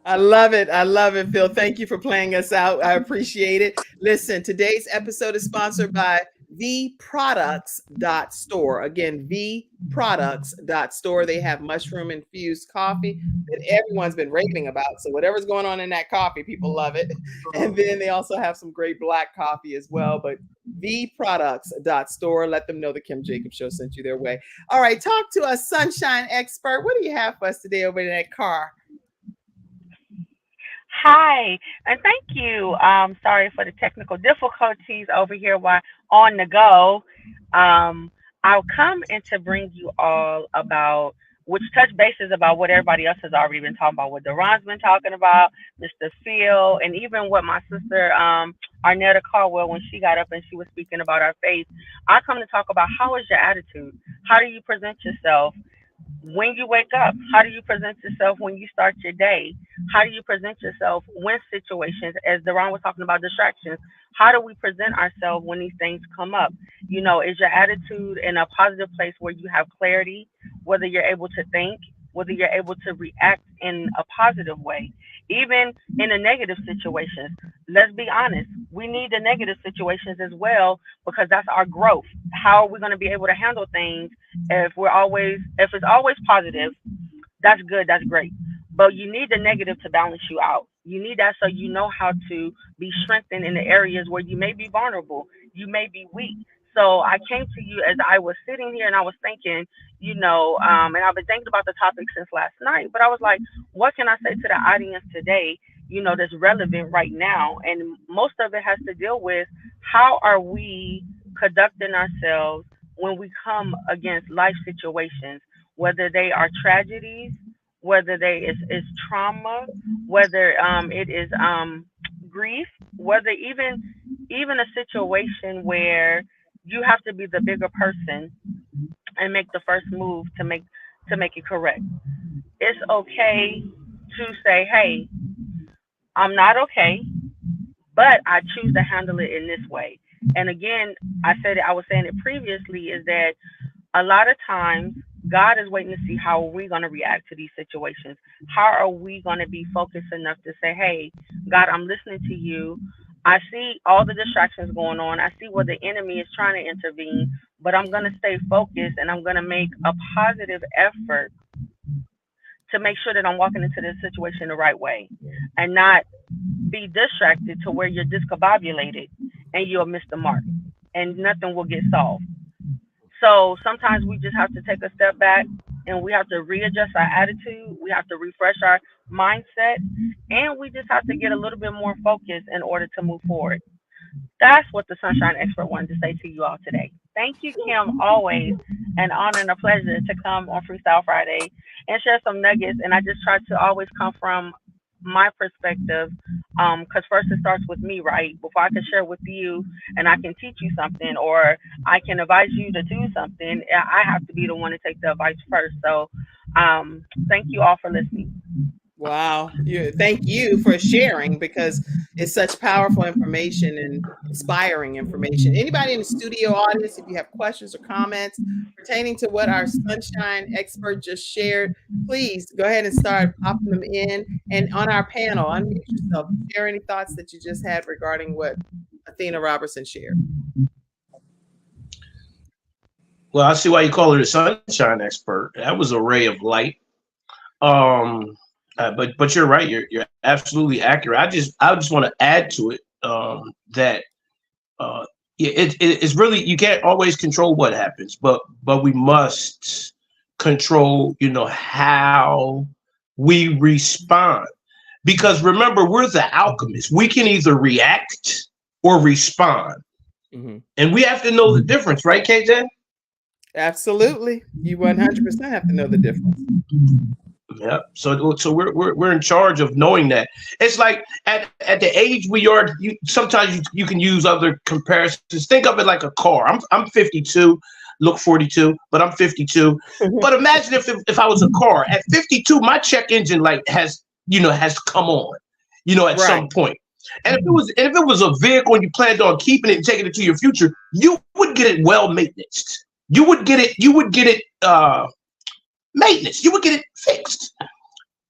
S1: I love it. I love it, Phil. Thank you for playing us out. I appreciate it. Listen, today's episode is sponsored by vproducts.store. Again, vproducts.store. They have mushroom infused coffee that everyone's been raving about. So whatever's going on in that coffee, people love it. And then they also have some great black coffee as well. But vproducts.store. Let them know the Kim Jacobs Show sent you their way. All right, talk to us, sunshine expert. What do you have for us today over in that car?
S3: Hi, and thank you. Sorry for the technical difficulties over here while on the go. I'll come in to bring you all about, which touch bases about what everybody else has already been talking about, what Daron's been talking about, Mr. Phil, and even what my sister, Ernetta Caldwell, when she got up and she was speaking about our faith. I come to talk about, how is your attitude? How do you present yourself when you wake up? How do you present yourself when you start your day? How do you present yourself when situations, as Daron was talking about distractions, how do we present ourselves when these things come up? Is your attitude in a positive place where you have clarity, whether you're able to think, whether you're able to react in a positive way, even in a negative situations? Let's be honest, we need the negative situations as well, because that's our growth. How are we going to be able to handle things if it's always positive? That's good, that's great. But you need the negative to balance you out. You need that so you know how to be strengthened in the areas where you may be vulnerable, you may be weak. So I came to you as I was sitting here and I was thinking, and I've been thinking about the topic since last night, but I was like, what can I say to the audience today, that's relevant right now? And most of it has to deal with, how are we conducting ourselves when we come against life situations, whether they are tragedies, whether it's trauma, whether it is grief, whether even a situation where you have to be the bigger person and make the first move to make it correct. It's okay to say, hey, I'm not okay, but I choose to handle it in this way. And again, I was saying it previously, is that a lot of times God is waiting to see how we're going to react to these situations. How are we going to be focused enough to say, hey, God, I'm listening to you. I see all the distractions going on. I see where the enemy is trying to intervene, but I'm going to stay focused and I'm going to make a positive effort to make sure that I'm walking into this situation the right way and not be distracted to where you're discombobulated and you'll miss the mark and nothing will get solved. So sometimes we just have to take a step back and we have to readjust our attitude. We have to refresh our mindset, and we just have to get a little bit more focused in order to move forward. That's what the Sunshine Expert wanted to say to you all today. Thank you, Kim. Always an honor and a pleasure to come on Freestyle Friday and share some nuggets. And I just try to always come from my perspective, because first it starts with me, right? Before I can share with you and I can teach you something, or I can advise you to do something, I have to be the one to take the advice first. So thank you all for listening.
S1: Wow. Thank you for sharing, because it's such powerful information and inspiring information. Anybody in the studio audience, if you have questions or comments pertaining to what our Sunshine Expert just shared, please go ahead and start popping them in. And on our panel, unmute yourself. Share any thoughts that you just had regarding what Athena Robertson shared.
S5: Well, I see why you call her the Sunshine Expert. That was a ray of light. But you're right. You're absolutely accurate. I just want to add to it that it's really, you can't always control what happens, but we must control, how we respond. Because remember, we're the alchemists. We can either react or respond, and we have to know the difference, right, KJ?
S1: Absolutely, you 100% have to know the difference.
S5: Yeah. So we're in charge of knowing that. It's like at the age we are, sometimes you can use other comparisons. Think of it like a car. I'm 52, look 42, but I'm 52. But imagine if I was a car at 52, my check engine light has to come on, at some point. And if it was a vehicle and you planned on keeping it and taking it to your future, you would get it well maintained. You would get it maintenance. You would get it fixed.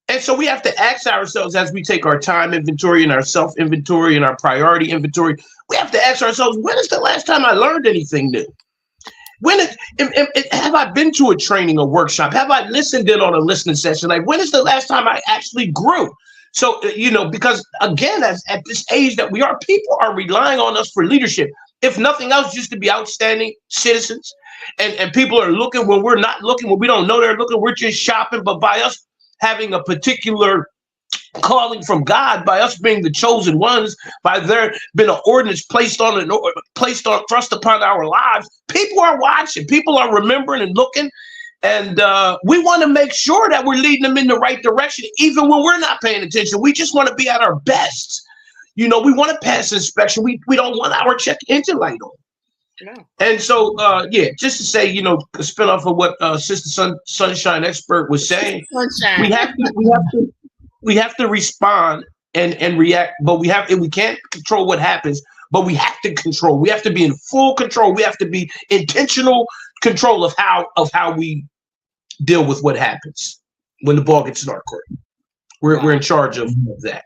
S5: And so we have to ask ourselves, as we take our time inventory and our self inventory and our priority inventory, we have to ask ourselves, when is the last time I learned anything new? Have I been to a training or workshop? Have I listened in on a listening session? Like, when is the last time I actually grew? So, because again, at this age that we are, people are relying on us for leadership. If nothing else, just to be outstanding citizens. And people are looking when we're not looking, when we don't know they're looking, we're just shopping. But by us having a particular calling from God, by us being the chosen ones, by there being an ordinance thrust upon our lives, people are watching, people are remembering and looking. And we want to make sure that we're leading them in the right direction, even when we're not paying attention. We just want to be at our best. We want to pass inspection. We don't want our check engine light on. No. And so, just to say, spin off of what Sister Sunshine Expert was saying, we have to respond and react, but we can't control what happens, but we have to control. We have to be in full control. We have to be intentional control of how we deal with what happens when the ball gets in our court. We're in charge of that.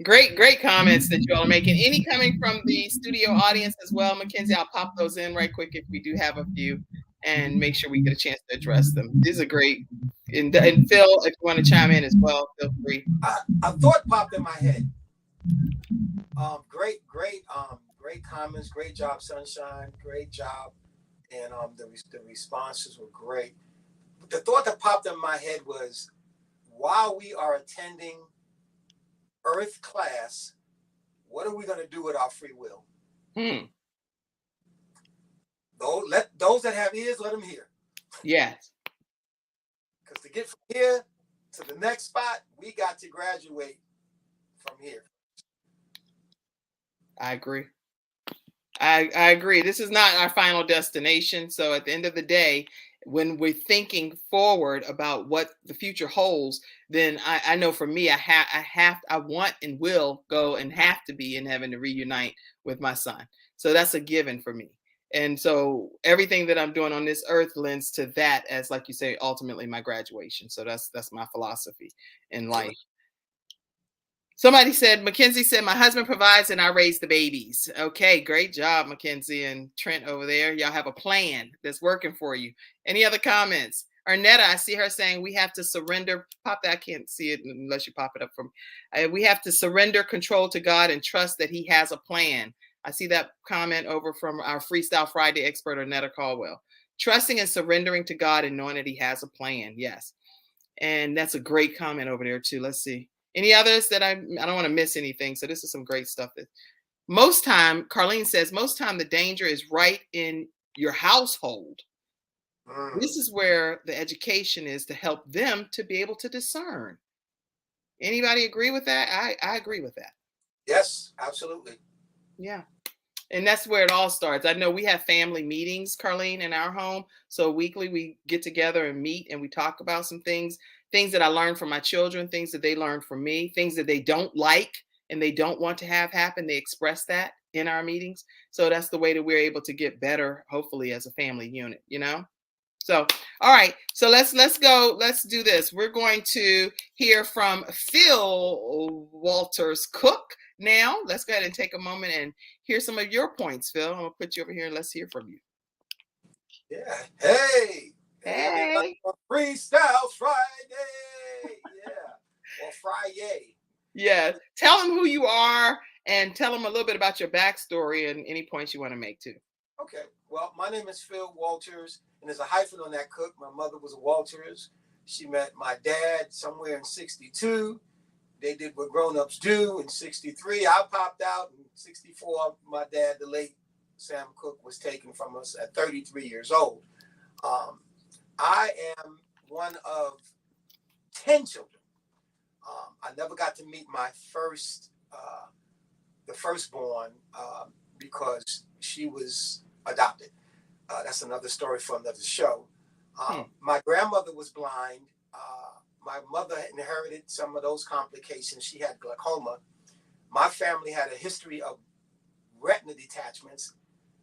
S1: Great comments that you all are making. Any coming from the studio audience as well, Mackenzie? I'll pop those in right quick if we do have a few, and make sure we get a chance to address them. These are great. And Phil, if you want to chime in as well, feel free.
S2: A thought popped in my head. Great comments. Great job, Sunshine. Great job. And the responses were great. The thought that popped in my head was, while we are attending Earth class, what are we going to do with our free will? Let those that have ears, let them hear.
S1: Yes.
S2: Because to get from here to the next spot, we got to graduate from here.
S1: I agree. I agree. This is not our final destination. So at the end of the day, when we're thinking forward about what the future holds, then I know for me, I want and will go and have to be in heaven to reunite with my son. So that's a given for me. And so everything that I'm doing on this earth lends to that as, like you say, ultimately my graduation. So that's my philosophy in life. Somebody said, Mackenzie said, my husband provides and I raise the babies. Okay, great job, Mackenzie and Trent over there. Y'all have a plan that's working for you. Any other comments? Ernetta, I see her saying we have to surrender. Pop that. I can't see it unless you pop it up for me. We have to surrender control to God and trust that he has a plan. I see that comment over from our Freestyle Friday expert, Ernetta Caldwell. Trusting and surrendering to God and knowing that he has a plan. Yes. And that's a great comment over there too. Let's see. Any others that I don't want to miss anything. So this is some great stuff. Most time, Carlene says, most time the danger is right in your household. This is where the education is to help them to be able to discern. Anybody agree with that? I agree with that.
S2: Yes, absolutely.
S1: Yeah. And that's where it all starts. I know we have family meetings, Carlene, in our home. So weekly we get together and meet and we talk about some things that I learned from my children, things that they learned from me, things that they don't like and they don't want to have happen. They express that in our meetings. So that's the way that we're able to get better, hopefully, as a family unit, you know? So, all right. So let's go. Let's do this. We're going to hear from Phil Walters-Cooke now. Let's go ahead and take a moment and hear some of your points, Phil. I'm going to put you over here and let's hear from you.
S2: Yeah. Hey.
S1: Hey.
S2: Freestyle Friday. Yeah. Or Friday.
S1: Yeah. Tell them who you are and tell them a little bit about your backstory and any points you want to make too.
S2: Okay. Well, my name is Phil Walters, and there's a hyphen on that Cook. My mother was a Walters. She met my dad somewhere in 62. They did what grown-ups do in 63. I popped out in 64. My dad, the late Sam Cooke, was taken from us at 33 years old. I am one of 10 children. I never got to meet my the firstborn, because she was adopted. That's another story for another show. My grandmother was blind. My mother inherited some of those complications. She had glaucoma. My family had a history of retina detachments.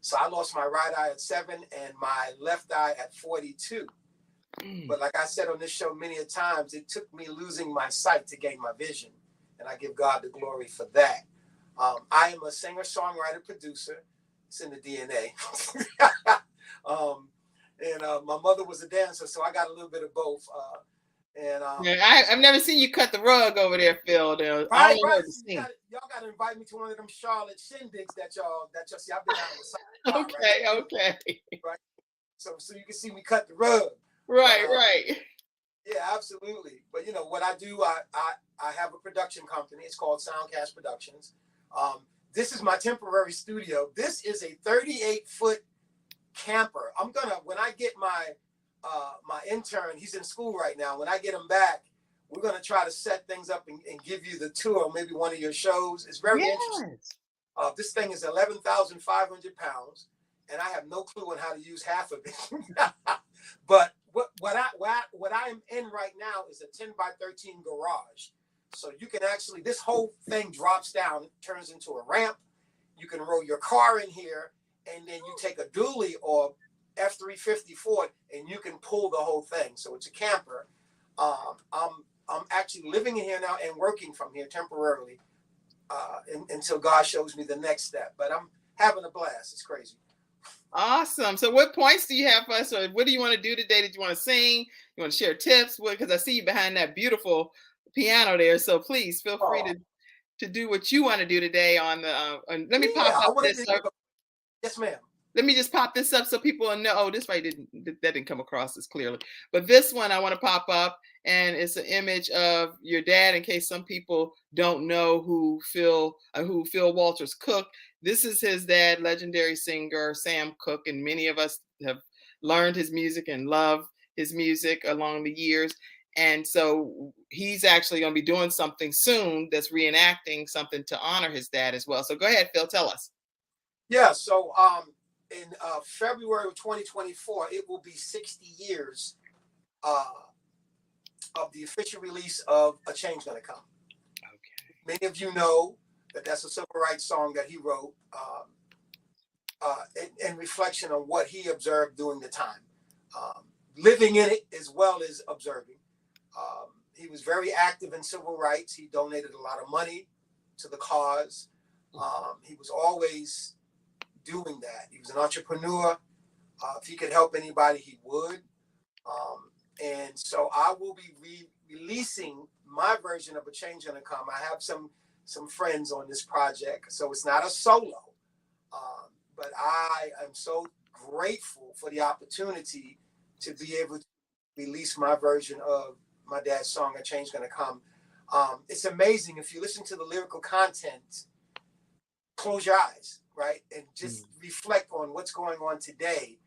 S2: So I lost my right eye at 7 and my left eye at 42. But like I said on this show many a times, it took me losing my sight to gain my vision. And I give God the glory for that. I am a singer, songwriter, producer. It's in the DNA. My mother was a dancer, so I got a little bit of both.
S1: I've never seen you cut the rug over there, Phil.
S2: Right. Y'all got to invite me to one of them Charlotte shindigs that y'all see. I've been out of the side.
S1: Okay.
S2: Right. So you can see me cut the rug.
S1: Right.
S2: Yeah, absolutely. But you know what I do? I have a production company. It's called Soundcast Productions. This is my temporary studio. This is a 38-foot camper. When I get my intern, he's in school right now. When I get him back, we're gonna try to set things up and give you the tour, maybe one of your shows. It's very interesting. This thing is 11,500 pounds, and I have no clue on how to use half of it. But what I am in right now is a 10 by 13 garage. So you can actually, this whole thing drops down, it turns into a ramp. You can roll your car in here, and then you take a dually or F-350 Ford, and you can pull the whole thing. So it's a camper. I'm actually living in here now and working from here temporarily until God shows me the next step. But I'm having a blast. It's crazy.
S1: Awesome. So what points do you have for us? Or what do you want to do today? Did you want to sing? You want to share tips? Because I see you behind that beautiful piano there. So please feel free to do what you want to do today on the let me pop up this up.
S2: Yes, ma'am.
S1: Let me just pop this up so people know. Oh, this right that didn't come across as clearly. But this one I want to pop up, and it's an image of your dad in case some people don't know who Phil Walters-Cooke. This is his dad, legendary singer Sam Cooke, and many of us have learned his music and love his music along the years. And so he's actually going to be doing something soon that's reenacting something to honor his dad as well. So go ahead, Phil, tell us.
S2: Yeah, so in February of 2024, it will be 60 years of the official release of A Change Gonna Come. Okay. Many of you know that that's a civil rights song that he wrote in reflection on what he observed during the time. Living in it as well as observing. He was very active in civil rights. He donated a lot of money to the cause. He was always doing that. He was an entrepreneur. If he could help anybody, he would. And so I will be releasing my version of A Change Gonna Come. I have some friends on this project, so it's not a solo. but I am so grateful for the opportunity to be able to release my version of my dad's song, A Change Gonna Come. It's amazing. If you listen to the lyrical content, close your eyes, right? And just reflect on what's going on today.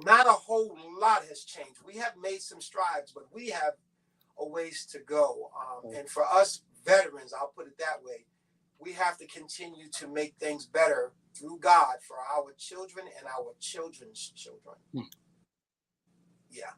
S2: Not a whole lot has changed. We have made some strides, but we have a ways to go. And for us veterans, I'll put it that way, we have to continue to make things better through God for our children and our children's children. Yeah.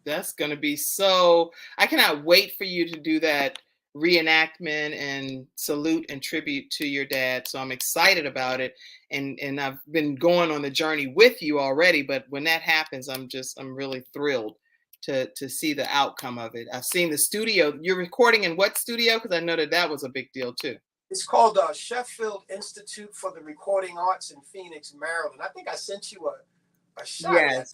S1: That's going to be so, I cannot wait for you to do that reenactment and salute and tribute to your dad. So I'm excited about it. And I've been going on the journey with you already, but when that happens, I'm really thrilled to see the outcome of it. I've seen the studio. You're recording in what studio? Because I know that was a big deal too.
S2: It's called Sheffield Institute for the Recording Arts in Phoenix, Maryland. I think I sent you a shot.
S1: Yes.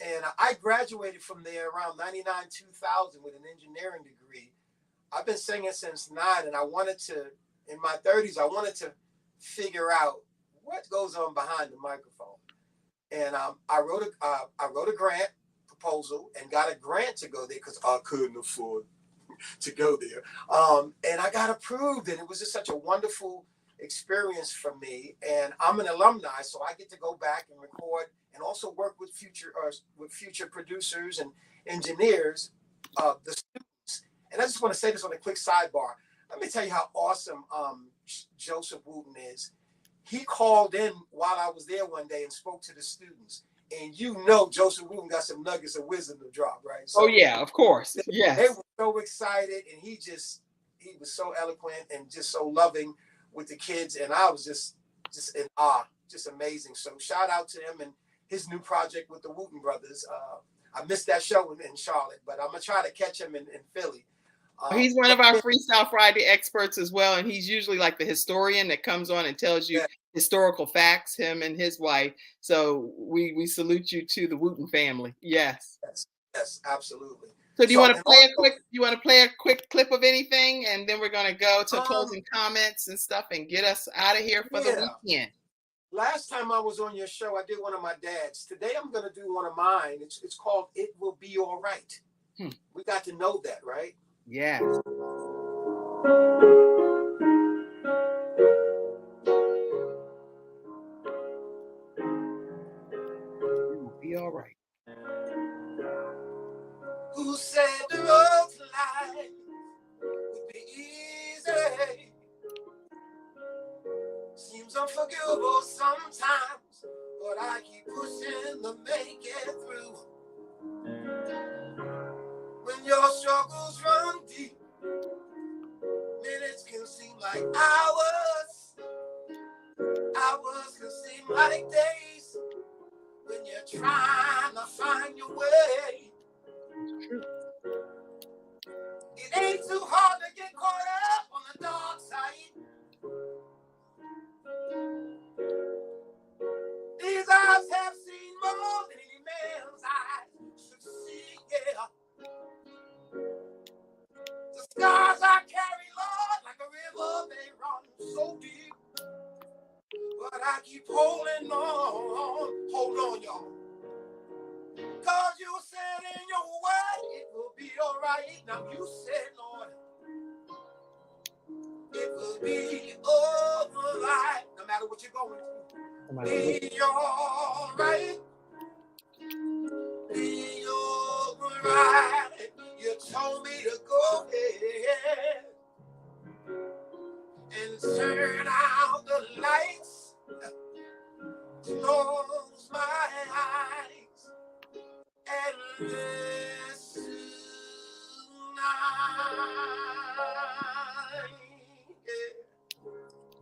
S2: And I graduated from there around 99, 2000 with an engineering degree. I've been singing since 9, and I wanted to, in my 30s, I wanted to figure out what goes on behind the microphone. And I wrote a grant proposal and got a grant to go there because I couldn't afford to go there. And I got approved, and it was just such a wonderful experience for me. And I'm an alumni, so I get to go back and record and also work with future producers and engineers, the students. And I just want to say this on a quick sidebar. Let me tell you how awesome Joseph Wooten is. He called in while I was there one day and spoke to the students. And Joseph Wooten got some nuggets of wisdom to drop, right? So,
S1: oh yeah, of course. Yeah.
S2: They were so excited, and he was so eloquent and just so loving with the kids. And I was just in awe, just amazing. So shout out to him and his new project with the Wooten brothers. I missed that show in Charlotte, but I'm going to try to catch him in Philly.
S1: He's one of our Freestyle Friday experts as well, and he's usually like the historian that comes on and tells you historical facts, him and his wife. So we salute you to the Wooten family. Yes.
S2: Yes, absolutely.
S1: So do you want to play a quick clip of anything, and then we're going to go to closing comments and stuff and get us out of here for the weekend?
S2: Last time I was on your show, I did one of my dad's. Today I'm going to do one of mine. It's called "It Will Be All Right." We got to know that, right?
S1: Yeah.
S2: It
S1: will be all right.
S2: Who said the road to life would be easy? Seems unforgivable sometimes, but I keep pushing to make it through. When your struggles run deep, minutes can seem like hours. Hours can seem like days when you're trying to find your way. It ain't too hard to get caught up on the dark side. These eyes have seen more than any man's eyes should see, yeah. The scars I carry, Lord, like a river, they run so deep. But I keep holding on. Hold on, y'all. Cause you said in your word, it will be all right. Now you said, Lord, it will be all right. No matter what you're going through. Be all right. Be all right. You told me to go ahead and turn out the lights. Close my eyes and listen tonight.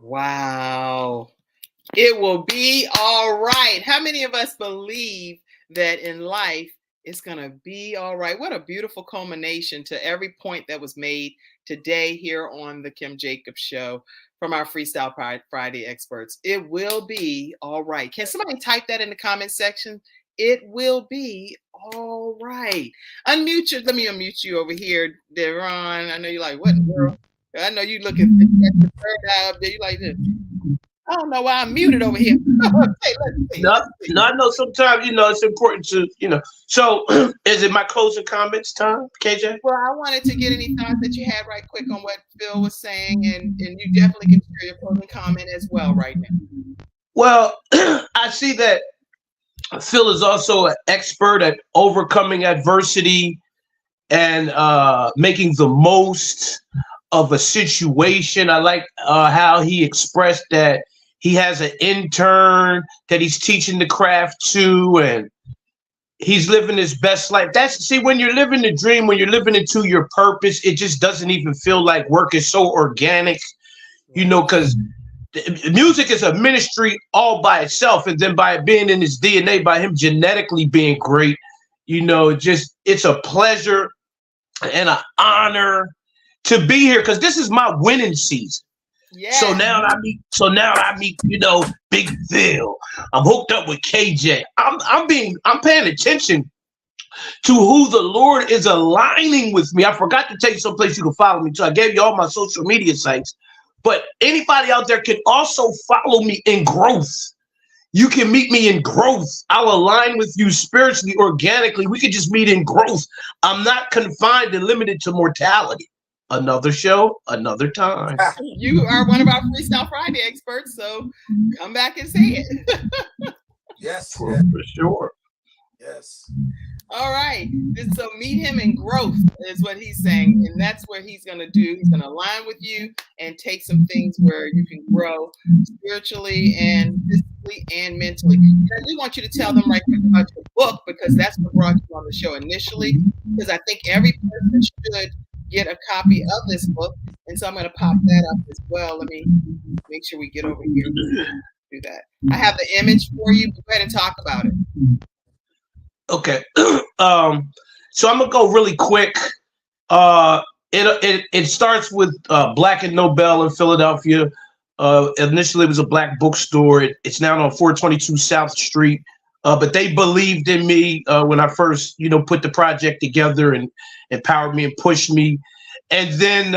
S1: Wow. It will be all right. How many of us believe that in life it's going to be all right? What a beautiful culmination to every point that was made today here on the Kim Jacobs Show from our Freestyle Friday experts. It will be all right. Can somebody type that in the comment section? It will be all right. Unmute you. Let me unmute you over here, Daron. I know you're like, what in the world? I know you looking at the third eye up there. You like this. I don't know why I'm muted over here. Okay, let's see.
S5: No, I know sometimes, it's important to, So is it my closing comments time, KJ?
S1: Well, I wanted to get any thoughts that you had right quick on what Phil was saying, and you definitely can share your closing comment as well right now.
S5: Well, I see that Phil is also an expert at overcoming adversity and making the most of a situation. I like how he expressed that he has an intern that he's teaching the craft to, and he's living his best life. When you're living the dream, when you're living into your purpose, it just doesn't even feel like work. Is so organic, because music is a ministry all by itself. And then by it being in his DNA, by him genetically being great, it's a pleasure and an honor to be here, because this is my winning season. Yeah. So now I meet, Big Phil. I'm hooked up with KJ. I'm paying attention to who the Lord is aligning with me. I forgot to tell you someplace you can follow me. So I gave you all my social media sites, but anybody out there can also follow me in growth. You can meet me in growth. I'll align with you spiritually, organically. We could just meet in growth. I'm not confined and limited to mortality. Another show, another time.
S1: You are one of our Freestyle Friday experts, so come back and say it.
S2: Yes.
S5: For sure.
S2: Yes.
S1: All right. So meet him in growth is what he's saying. And that's what he's going to do. He's going to align with you and take some things where you can grow spiritually and physically and mentally. And I do want you to tell them right quick about your book, because that's what brought you on the show initially. Because I think every person should get a copy of this book. And so I'm going to pop that up as well. Let me make sure we get over here and do that. I have the image for you. Go ahead and talk about it.
S5: Okay. So I'm gonna go really quick. It starts with Black and Nobel in Philadelphia. Initially, it was a black bookstore. It's now on 422 South Street. But they believed in me when I first, put the project together and empowered me and pushed me. And then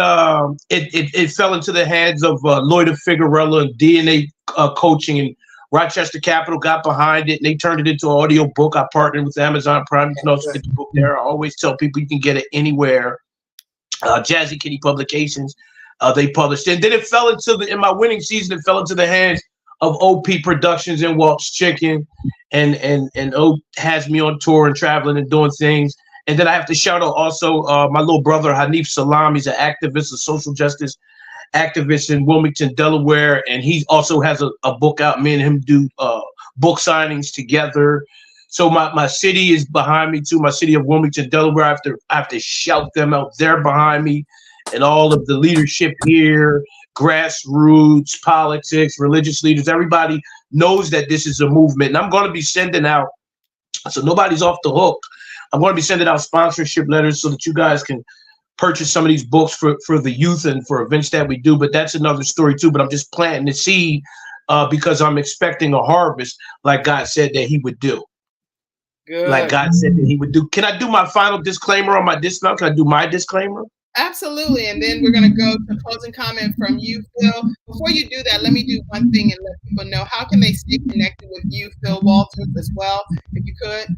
S5: it fell into the hands of Lloyd Figueroa and DNA Coaching, and Rochester Capital got behind it, and they turned it into an audio book. I partnered with Amazon Prime. You can also get the book there. I always tell people you can get it anywhere. Jazzy Kitty Publications, they published it. And then it fell into in my winning season, it fell into the hands of OP Productions and Walt's Chicken, and OP has me on tour and traveling and doing things. And then I have to shout out also my little brother Hanif Salam. He's an activist, a social justice activist in Wilmington, Delaware, and he also has a book out. Me and him do book signings together. So my city is behind me too. My city of Wilmington, Delaware. I have to shout them out. They're behind me, and all of the leadership here, grassroots, politics, religious leaders. Everybody knows that this is a movement, and I'm going to be sending out. So nobody's off the hook. I'm going to be sending out sponsorship letters so that you guys can purchase some of these books for the youth and for events that we do. But that's another story too. But I'm just planting the seed because I'm expecting a harvest, like God said that he would do.
S1: Good.
S5: Like God said that he would do. Can I do my final disclaimer on my discount? Can I do my disclaimer?
S1: Absolutely. And then we're going to go to closing comment from you, Phil. Before you do that, let me do one thing and let people know, how can they stay connected with you, Phil Walters, as well, if you could?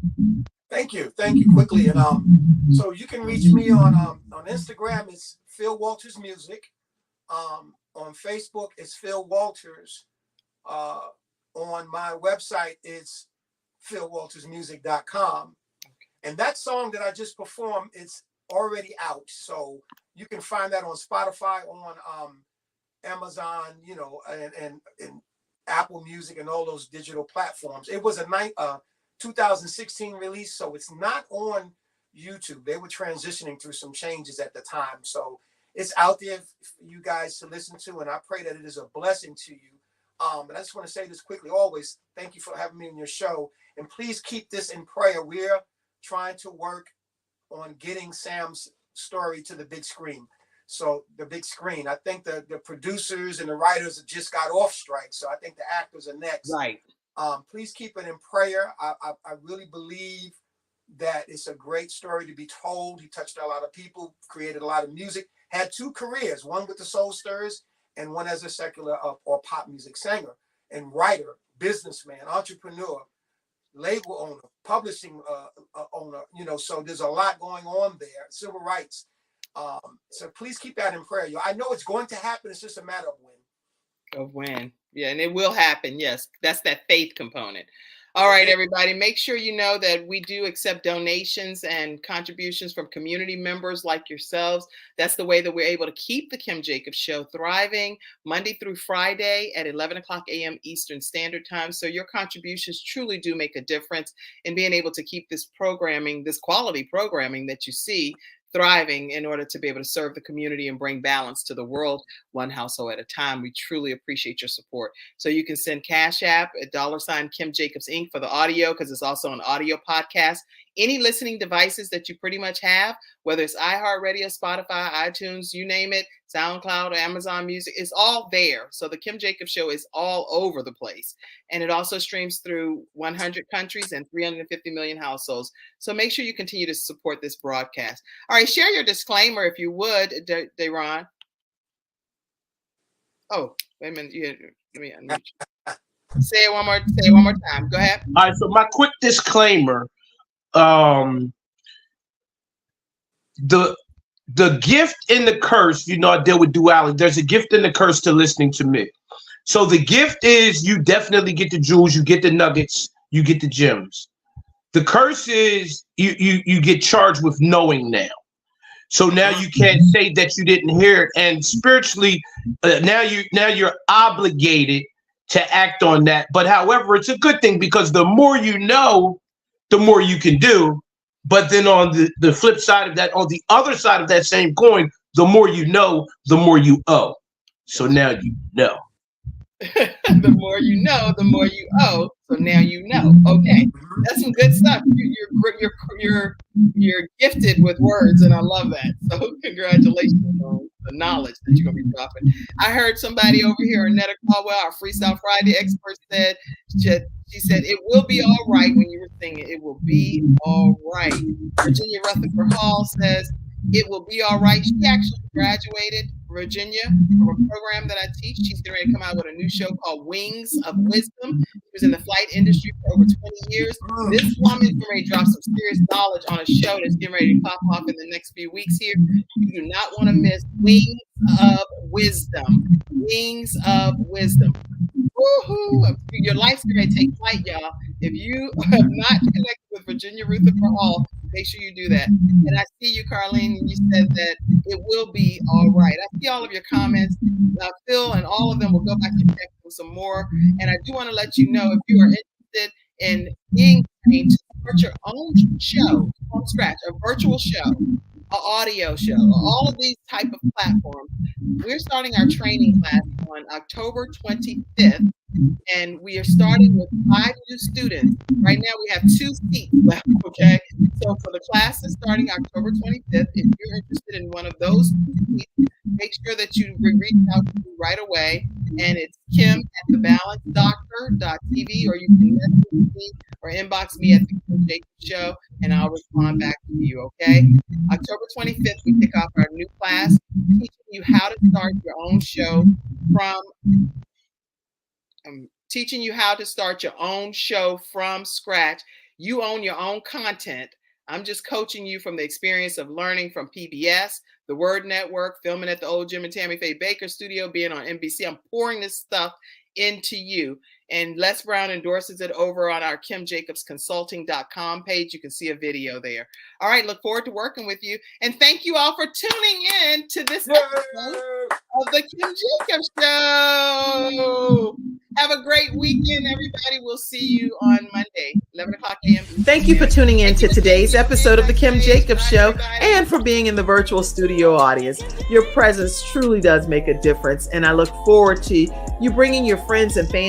S2: Thank you quickly. And so you can reach me on Instagram. It's Phil Walters Music. On Facebook, it's Phil Walters. On my website, it's philwaltersmusic.com. And that song that I just performed, it's already out. So you can find that on Spotify, on Amazon, and Apple Music and all those digital platforms. It was a 2016 release, so it's not on YouTube. They were transitioning through some changes at the time. So it's out there for you guys to listen to, and I pray that it is a blessing to you. And I just want to say this quickly, always, thank you for having me on your show. And please keep this in prayer. We're trying to work on getting Sam's story to the big screen. So the big screen, I think the producers and the writers have just got off strike. So I think the actors are next.
S1: Right.
S2: Please keep it in prayer. I really believe that it's a great story to be told. He touched a lot of people, created a lot of music, had two careers, one with the Soul Stirrers and one as a secular or pop music singer. and writer, businessman, entrepreneur, label owner, publishing owner, so there's a lot going on there, civil rights. So please keep that in prayer. I know it's going to happen. It's just a matter of when.
S1: Yeah, and it will happen. Yes, that's that faith component. All right, everybody, make sure you know that we do accept donations and contributions from community members like yourselves. That's the way that we're able to keep the Kim Jacobs Show thriving Monday through Friday at 11 o'clock a.m. Eastern Standard Time. So your contributions truly do make a difference in being able to keep this programming, this quality programming that you see, thriving in order to be able to serve the community and bring balance to the world, one household at a time. We truly appreciate your support. So you can send Cash App at $ Kim Jacobs Inc. for the audio, because it's also an audio podcast. Any listening devices that you pretty much have, whether it's iHeartRadio, Spotify, iTunes, you name it, SoundCloud, Amazon Music, it's all there. So the Kim Jacobs Show is all over the place. And it also streams through 100 countries and 350 million households. So make sure you continue to support this broadcast. All right, share your disclaimer if you would, Daron. Oh, wait a minute. Let me unmute you. Say it one more time. Go ahead.
S5: All right, so my quick disclaimer. The gift and the curse, I deal with duality. There's a gift and the curse to listening to me. So the gift is you definitely get the jewels, you get the nuggets, you get the gems. The curse is you get charged with knowing now. So now you can't say that you didn't hear it, and spiritually, now you're obligated to act on that. But however, it's a good thing, because the more you know, the more you can do. But then on the flip side of that, on the other side of that same coin, the more you know, the more you owe. So now you know.
S1: The more you know, the more you owe. So now you know. Okay, that's some good stuff. You're gifted with words, and I love that. So congratulations on the knowledge that you're gonna be dropping. I heard somebody over here, Ernetta Caldwell, our Freestyle Friday expert, said she said it will be all right when you were singing. It will be all right. Virginia Rutherford Hall says it will be all right. She actually graduated, Virginia, from a program that I teach. She's getting ready to come out with a new show called Wings of Wisdom. She was in the flight industry for over 20 years. This woman is getting ready to drop some serious knowledge on a show that's getting ready to pop off in the next few weeks here. You do not want to miss Wings of Wisdom. Wings of Wisdom. Woohoo! Your life's going to take flight, y'all. If you have not connected with Virginia Rutherford Hall, make sure you do that. And I see you, Carlene, and you said that it will be all right. I see all of your comments, Phil, and all of them. Will go back and check them some more. And I do want to let you know, if you are interested in being trained to start your own show from scratch, a virtual show, an audio show, all of these type of platforms, we're starting our training class on October 25th. And we are starting with 5 new students. Right now we have 2 seats left, okay? So for the class is starting October 25th. If you're interested in one of those seats, make sure that you reach out to me right away. And it's kim@thebalancedoctor.tv, or you can message me or inbox me at the Kim Jacobs Show, and I'll respond back to you, okay? October 25th, we kick off our new class, teaching you how to start your own show from teaching you how to start your own show from scratch. You own your own content. I'm just coaching you from the experience of learning from PBS, the Word Network, filming at the old Jim and Tammy Faye Baker studio, being on NBC. I'm pouring this stuff into you. And Les Brown endorses it over on our KimJacobsConsulting.com page. You can see a video there. All right, look forward to working with you. And thank you all for tuning in to this episode of the Kim Jacobs Show. Have a great weekend, everybody. We'll see you on Monday, 11 o'clock a.m.
S7: Thank you for tuning in to today's episode of the Kim Jacobs Show, and for being in the virtual studio audience. Your presence truly does make a difference, and I look forward to you bringing your friends and family